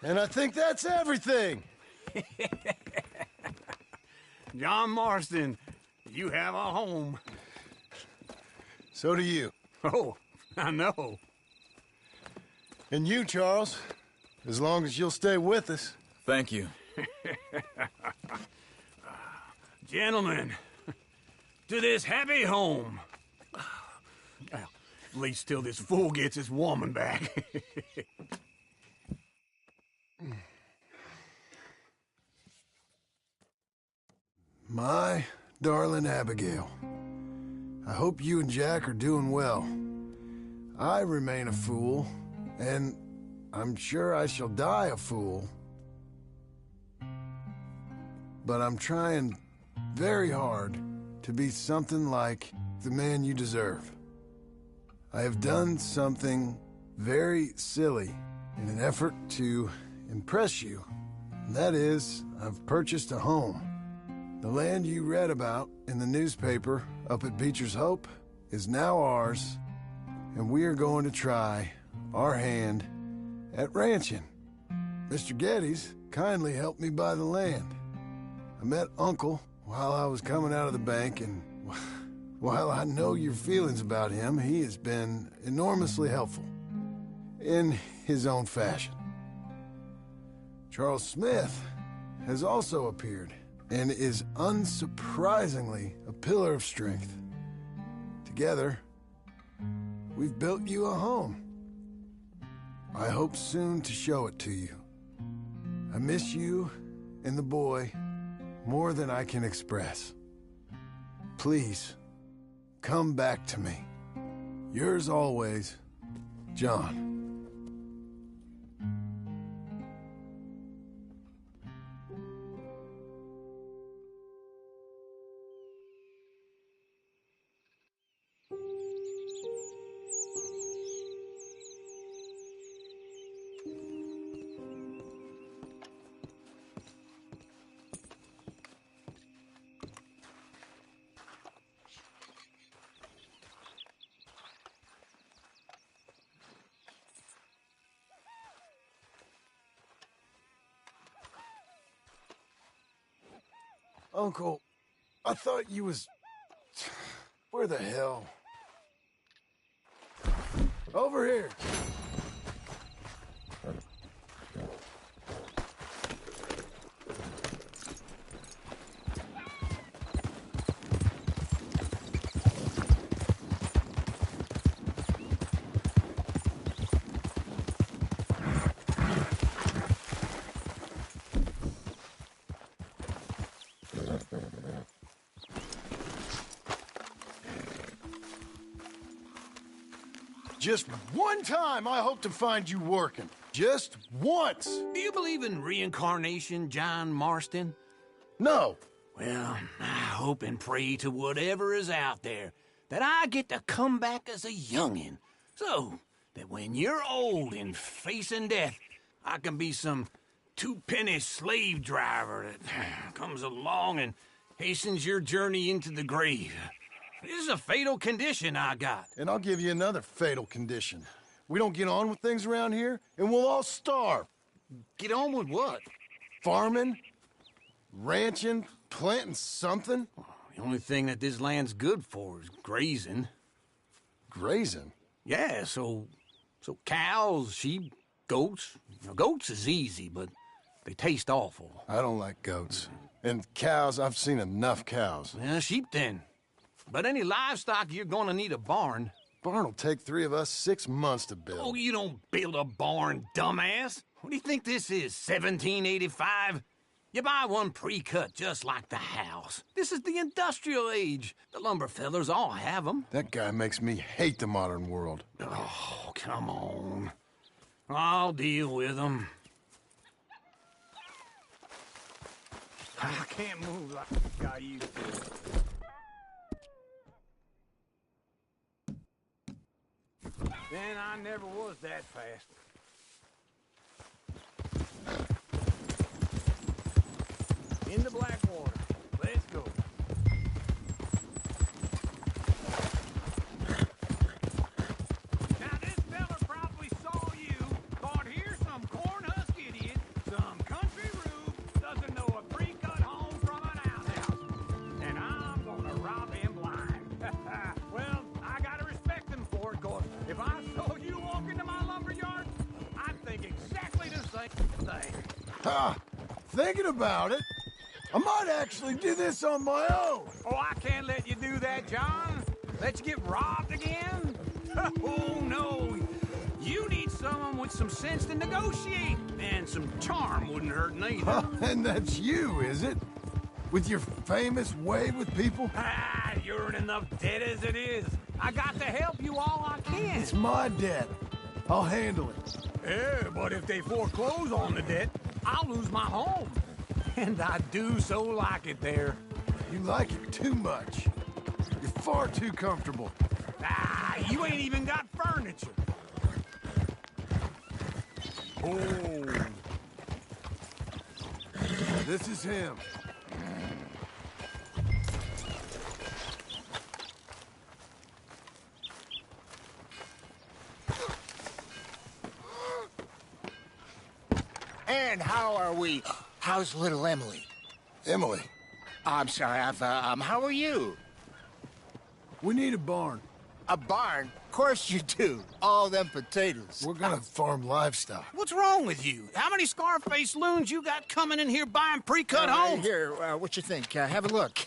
And I think that's everything. John Marston, you have a home. So do you. Oh, I know. And you, Charles, as long as you'll stay with us. Thank you. Gentlemen, to this happy home. Well, at least till this fool gets his woman back. My darling Abigail, I hope you and Jack are doing well. I remain a fool, and I'm sure I shall die a fool. But I'm trying very hard to be something like the man you deserve. I have done something very silly in an effort to impress you. And that is, I've purchased a home. The land you read about in the newspaper up at Beecher's Hope is now ours, and we are going to try our hand at ranching. Mr. Geddes kindly helped me buy the land. I met Uncle while I was coming out of the bank, and while I know your feelings about him, he has been enormously helpful in his own fashion. Charles Smith has also appeared and is unsurprisingly a pillar of strength. Together, we've built you a home. I hope soon to show it to you. I miss you and the boy more than I can express. Please, come back to me. Yours always, John. Uncle, I thought you was... Where the hell? Over here. Just one time I hope to find you working. Just once. Do you believe in reincarnation, John Marston? No. Well, I hope and pray to whatever is out there that I get to come back as a youngin', so that when you're old and facing death, I can be some two-penny slave driver that comes along and hastens your journey into the grave. This is a fatal condition I got. And I'll give you another fatal condition. We don't get on with things around here, and we'll all starve. Get on with what? Farming, ranching, planting something. The only thing that this land's good for is grazing. Grazing? Yeah, so cows, sheep, goats. Now, goats is easy, but they taste awful. I don't like goats. And cows, I've seen enough cows. Yeah, sheep then. But any livestock, you're gonna need a barn. Barn will take 3 of us 6 months to build. Oh, you don't build a barn, dumbass. What do you think this is, 1785? You buy one pre-cut just like the house. This is the industrial age. The lumber fellers all have them. That guy makes me hate the modern world. Oh, come on. I'll deal with them. I can't move like I used to. Then I never was that fast. In the Blackwater. Let's go. Now this fella probably saw you, thought here's some corn-husk idiot, some country rube, doesn't know a pre-cut home from an outhouse. And I'm gonna rob him blind. Well, I gotta respect him for it, cause if I saw you walk into my lumber yard, I'd think exactly the same thing. Ha! Thinking about it, I might actually do this on my own. Oh, I can't let you do that, John. Let you get robbed again? Oh, no. You need someone with some sense to negotiate. And some charm wouldn't hurt neither. And that's you, is it? With your famous way with people? Ah, you're in enough debt as it is. I got to help you all I can. It's my debt. I'll handle it. Yeah, but if they foreclose on the debt, I'll lose my home. And I do so like it there. You like it too much. You're far too comfortable. Ah, you ain't even got furniture. Oh. This is him. And how are we? How's little Emily? Emily, I'm sorry, how are you? we need a barn. A barn? Of course you do. All them potatoes. We're gonna farm livestock. What's wrong with you? How many Scarface loons you got coming in here buying pre-cut homes? Here, what you think? Have a look.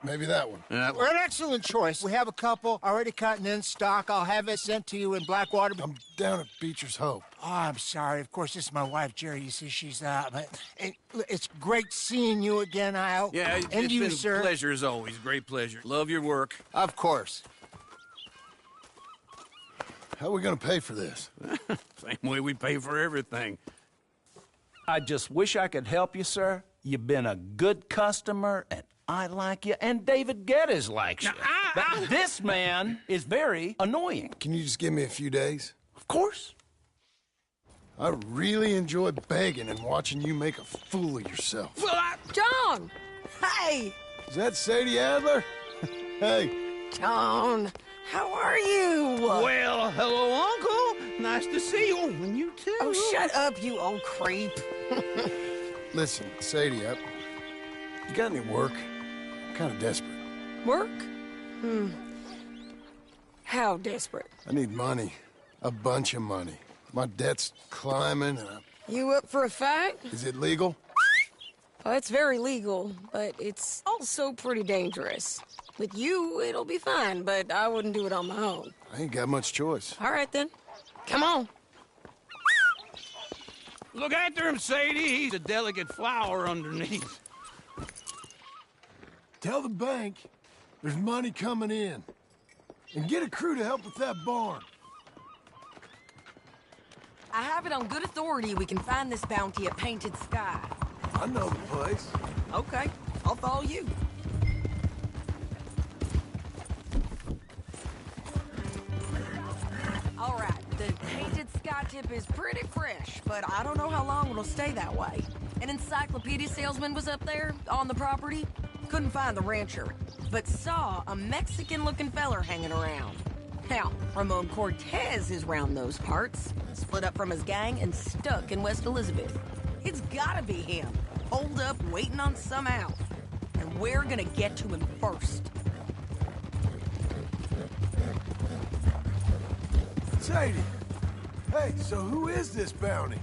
Maybe that one. We're an excellent choice. We have a couple already cut and in stock. I'll have it sent to you in Blackwater. I'm down at Beecher's Hope. Oh, I'm sorry. Of course, this is my wife, Jerry. You see, she's but it's great seeing you again, Al. Yeah, and it's you, been sir. a pleasure as always. Great pleasure. Love your work. Of course. How are we gonna pay for this? Same way we pay for everything. I just wish I could help you, sir. You've been a good customer, and I like you, and David Geddes likes you. But this man is very annoying. Can you just give me a few days? Of course. I really enjoy begging and watching you make a fool of yourself. Well, John! Hey! Is that Sadie Adler? Hey. John, how are you? well, hello, Uncle. Nice to see you. And you too. Oh, shut up, you old creep. Listen, Sadie, you got any work? I'm kind of desperate. Work? How desperate? I need money. A bunch of money. My debt's climbing, and You up for a fight? Is it legal? Well, it's very legal, but it's also pretty dangerous. With you, it'll be fine, but I wouldn't do it on my own. I ain't got much choice. All right, then. Come on. Look after him, Sadie. He's a delicate flower underneath. Tell the bank there's money coming in. And get a crew to help with that barn. I have it on good authority we can find this bounty at Painted Sky. I know the place. Okay, I'll follow you. All right, the Painted Sky tip is pretty fresh, but I don't know how long it'll stay that way. An encyclopedia salesman was up there on the property. Couldn't find the rancher, but saw a Mexican-looking feller hanging around. Now, Ramon Cortez is round those parts, split up from his gang and stuck in West Elizabeth. It's gotta be him, holed up waiting on some out. And we're gonna get to him first. Sadie! Hey, so who is this bounty?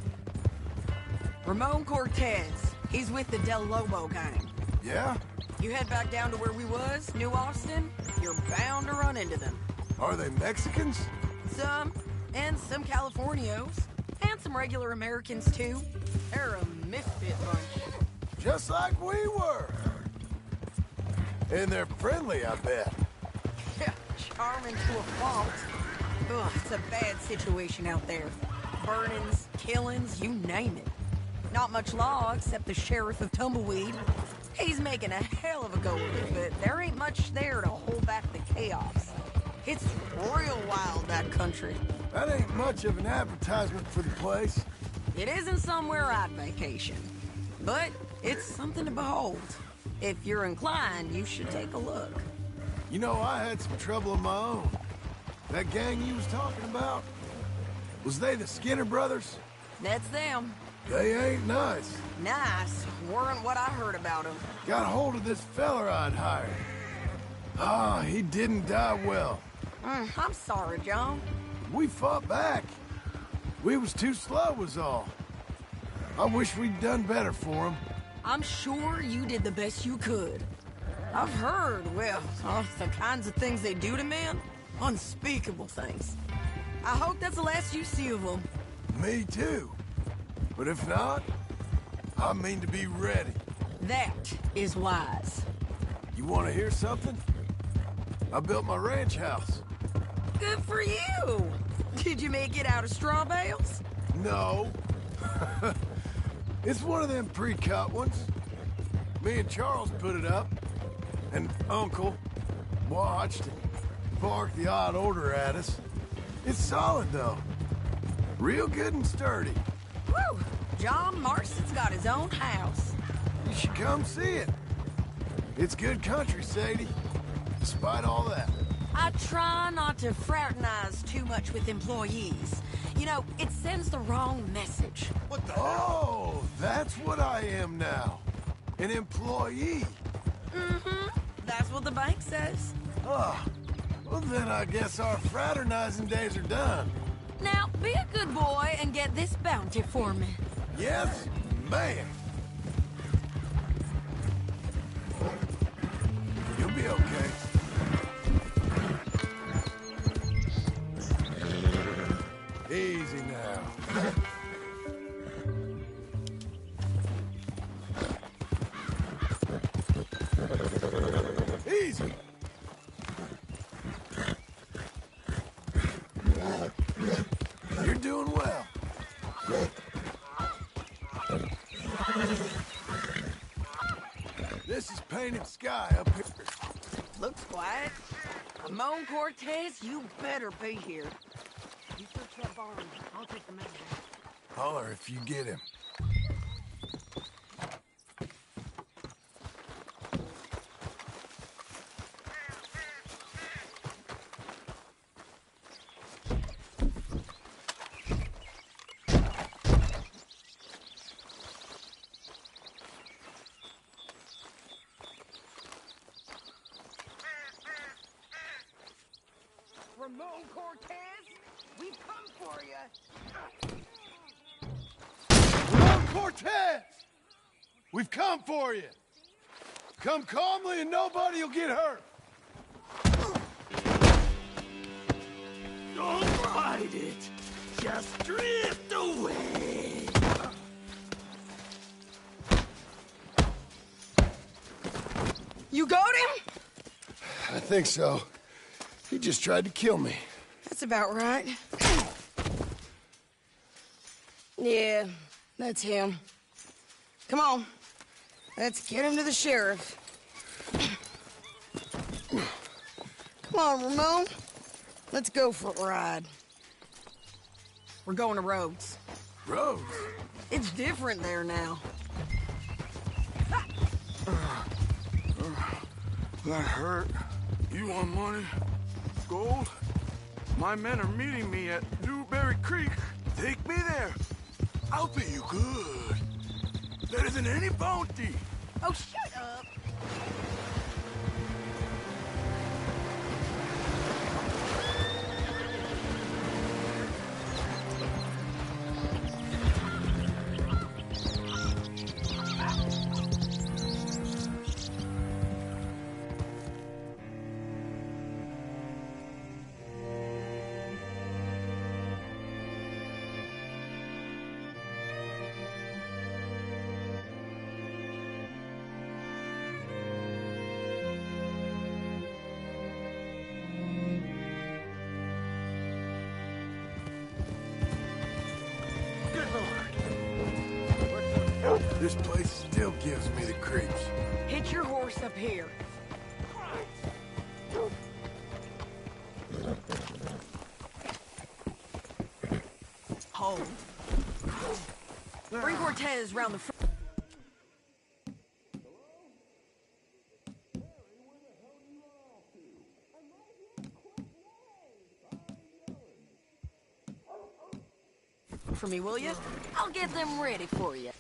Ramon Cortez. He's with the Del Lobo gang. Yeah? You head back down to where we was, New Austin, you're bound to run into them. Are they Mexicans? Some, and some Californios, and some regular Americans too. They're a misfit bunch. Just like we were. And they're friendly, I bet. Yeah, charming to a fault. Ugh, it's a bad situation out there. Burnings, killings, you name it. Not much law except the sheriff of Tumbleweed. He's making a hell of a go of it, but there ain't much there to hold back the chaos. It's real wild, that country. That ain't much of an advertisement for the place. It isn't somewhere I'd vacation, but it's something to behold. If you're inclined, you should take a look. You know, I had some trouble of my own. That gang you was talking about, was they the Skinner brothers? That's them. They ain't nice. Nice weren't what I heard about them. Got hold of this feller I'd hired. Ah, he didn't die well. I'm sorry, John. We fought back. We was too slow was all. I wish we'd done better for him. I'm sure you did the best you could. I've heard, well, the kinds of things they do to men. Unspeakable things. I hope that's the last you see of them. Me too. But if not, I mean to be ready. That is wise. You want to hear something? I built my ranch house. Good for you. Did you make it out of straw bales? No. It's one of them pre-cut ones. Me and Charles put it up. And Uncle watched and barked the odd order at us. It's solid, though. Real good and sturdy. Woo! John Marston's got his own house. You should come see it. It's good country, Sadie. Despite all that. I try not to fraternize too much with employees. You know, it sends the wrong message. What the Oh, that's what I am now. An employee. Mm-hmm. That's what the bank says. Oh, well then I guess our fraternizing days are done. Now, be a good boy and get this bounty for me. Yes, ma'am. You'll be okay. Easy now. Easy. You're doing well. This is painted sky up here. Looks quiet. Ramon Cortez, you better be here. You search that barn. I'll take the message. Holler if you get him. Ramon Cortez, we've come for you. Ramon Cortez! We've come for you. Come calmly and nobody will get hurt. Don't ride it. Just drift away. You got him? I think so. He just tried to kill me. That's about right. Yeah, that's him. Come on. Let's get him to the sheriff. Come on, Ramon. Let's go for a ride. We're going to Rhodes. Rhodes? It's different there now. That hurt. You want money? Gold? My men are meeting me at Newberry Creek. Take me there. I'll pay you good. Better than any bounty. Oh, shut up. This place still gives me the creeps. Hit your horse up here. Hold. Bring Cortez round the front. For me, will you? I'll get them ready for you.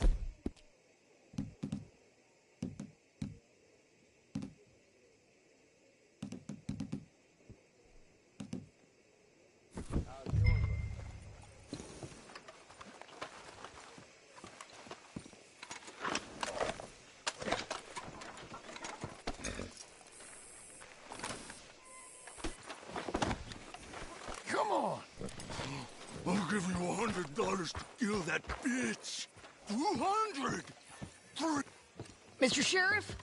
Come on. I'll give you $100 to kill that bitch. 200. Mr. Sheriff?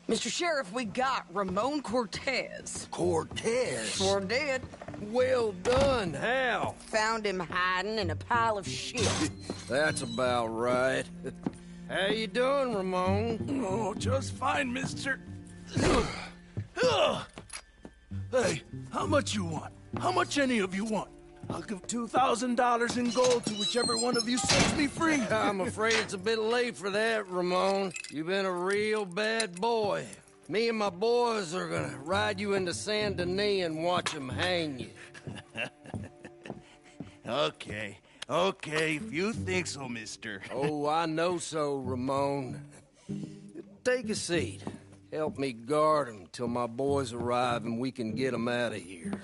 Mr. Sheriff, we got Ramon Cortez. Cortez? Sure did. Well done. How? Found him hiding in a pile of shit. That's about right. How you doing, Ramon? Oh, just fine, mister. Hey, how much you want? How much any of you want? I'll give $2,000 in gold to whichever one of you sets me free. I'm afraid it's a bit late for that, Ramon. You've been a real bad boy. Me and my boys are gonna ride you into Saint Denis and watch them hang you. Okay, if you think so, mister. Oh, I know so, Ramon. Take a seat. Help me guard him till my boys arrive and we can get him out of here.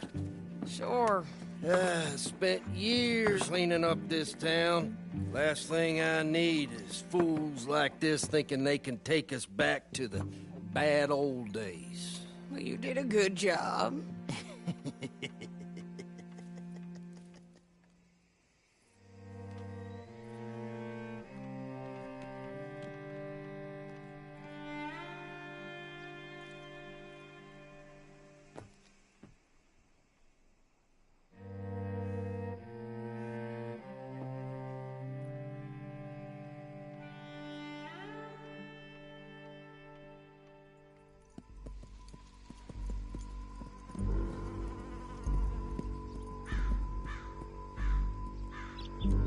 Sure. Spent years cleaning up this town. Last thing I need is fools like this thinking they can take us back to the bad old days. Well, you did a good job.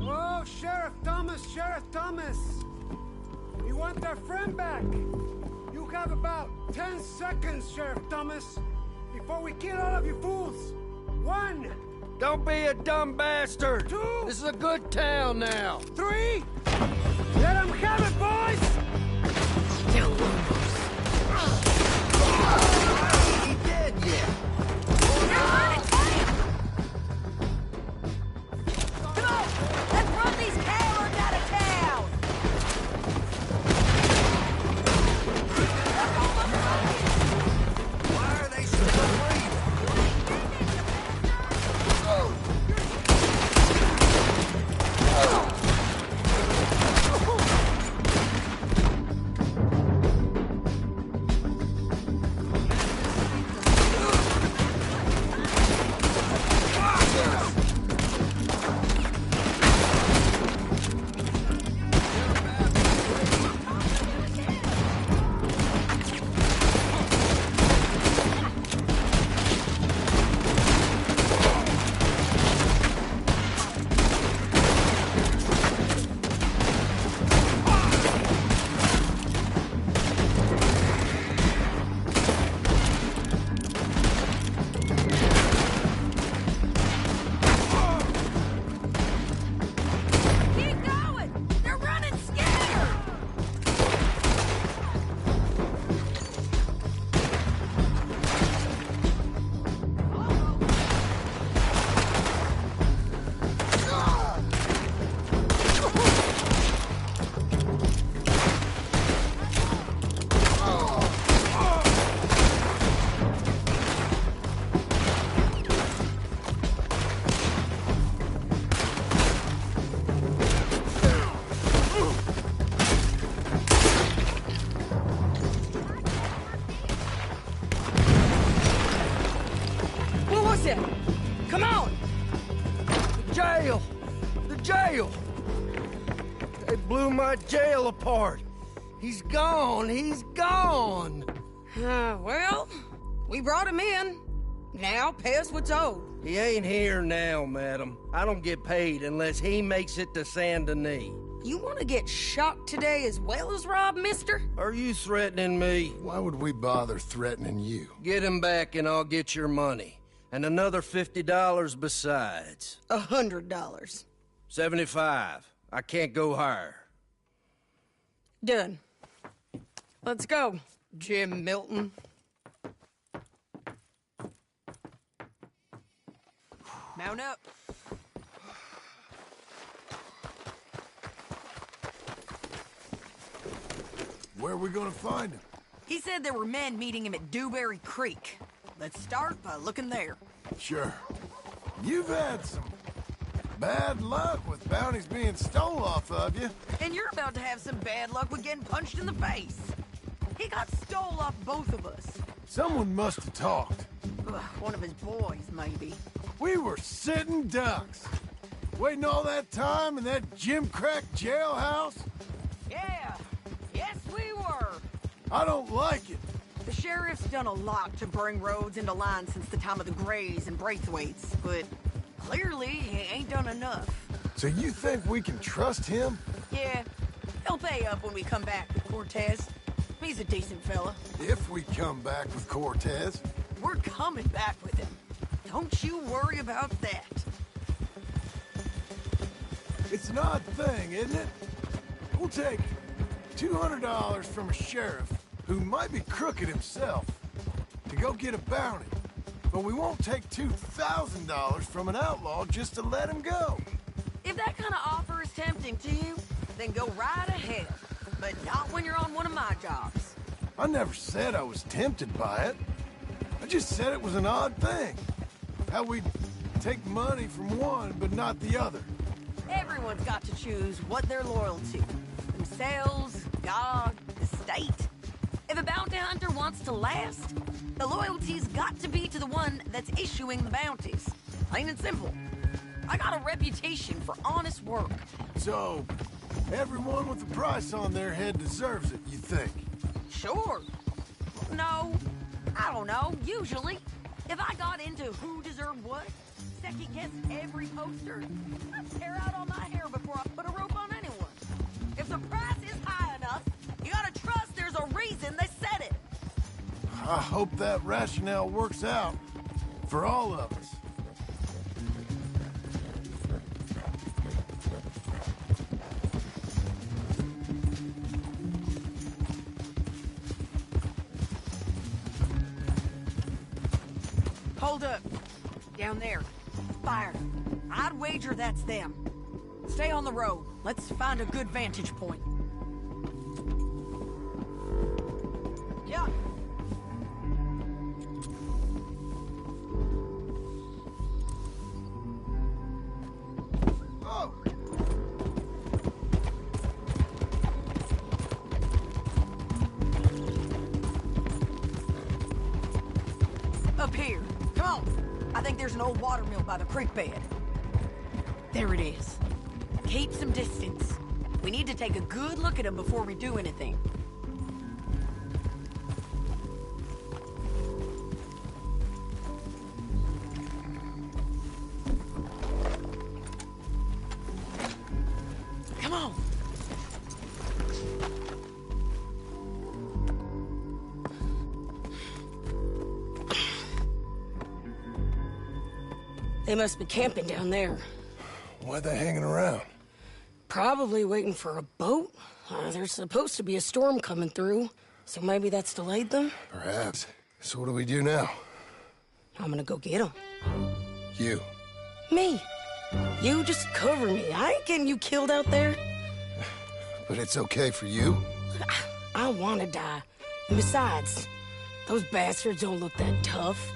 Oh, Sheriff Thomas! We want our friend back! You have about 10 seconds, Sheriff Thomas, before we kill all of you fools! 1! Don't be a dumb bastard! 2! This is a good town now! 3! Let them have it, boys! He dead yet? Come on! Let's run these cowards out of town! Why are they still breathing? Come on! The jail! They blew my jail apart. He's gone! Well, we brought him in. Now pay us what's owed. He ain't here now, madam. I don't get paid unless he makes it to Saint Denis. You want to get shot today as well as rob, mister? Are you threatening me? Why would we bother threatening you? Get him back and I'll get your money. And another $50 besides. $100. 75. I can't go higher. Done. Let's go, Jim Milton. Mount up. Where are we gonna find him? He said there were men meeting him at Dewberry Creek. Let's start by looking there. Sure. You've had some bad luck with bounties being stole off of you. And you're about to have some bad luck with getting punched in the face. He got stole off both of us. Someone must have talked. Ugh, one of his boys, maybe. We were sitting ducks. Waiting all that time in that gimcrack jailhouse? Yeah. Yes, we were. I don't like it. The sheriff's done a lot to bring roads into line since the time of the Grays and Braithwaites, but clearly he ain't done enough. So you think we can trust him? Yeah, he'll pay up when we come back with Cortez. He's a decent fella. If we come back with Cortez. We're coming back with him. Don't you worry about that. It's an odd thing, isn't it? We'll take $200 from a sheriff who might be crooked himself to go get a bounty. But we won't take $2,000 from an outlaw just to let him go. If that kind of offer is tempting to you, then go right ahead. But not when you're on one of my jobs. I never said I was tempted by it. I just said it was an odd thing. How we take money from one but not the other. Everyone's got to choose what they're loyal to. Themselves, God, the state. If a bounty hunter wants to last, the loyalty's got to be to the one that's issuing the bounties. Plain and simple. I got a reputation for honest work. So, everyone with a price on their head deserves it, you think? Sure. No, I don't know, usually. If I got into who deserved what, second-guessed every poster, I'd tear out all my hair before I put a rope on anyone. If the price is high enough, you gotta trust there's a reason they set it. I hope that rationale works out for all of us. Hold up. Down there. Fire. I'd wager that's them. Stay on the road. Let's find a good vantage point. Yeah. Oh! Up here. Come on. I think there's an old water mill by the creek bed. There it is. Keep some distance. We need to take a good look at them before we do anything. Come on. They must be camping down there. Why they hanging around? Probably waiting for a boat. There's supposed to be a storm coming through, so maybe that's delayed them? Perhaps. So what do we do now? I'm gonna go get them. You. Me. You just cover me. I ain't getting you killed out there. But it's okay for you? I wanna die. And besides, those bastards don't look that tough.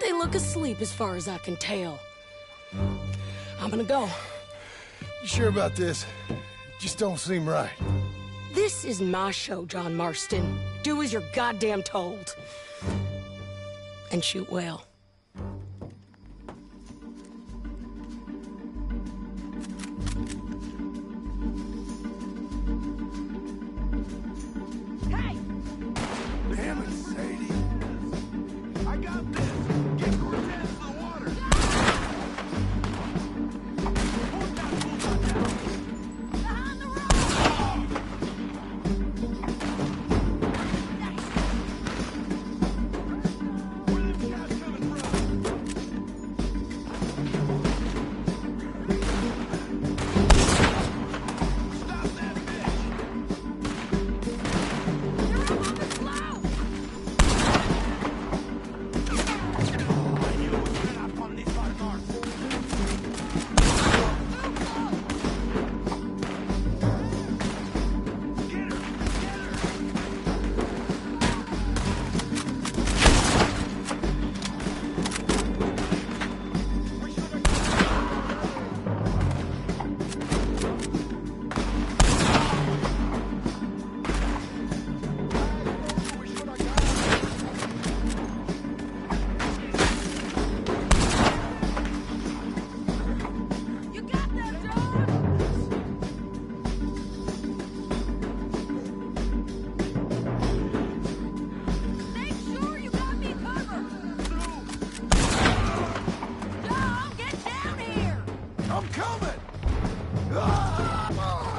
They look asleep as far as I can tell. I'm gonna go. You sure about this? Just don't seem right. This is my show, John Marston. Do as you're goddamn told. And shoot well. Hey! Damn it, Sadie. I got this. Get Cortez to the water. Behind the rock! Where them guys coming from? Stop that bitch! You're up on the slope! You got that, John! Make sure you got me covered! John, get down here! I'm coming! Ah!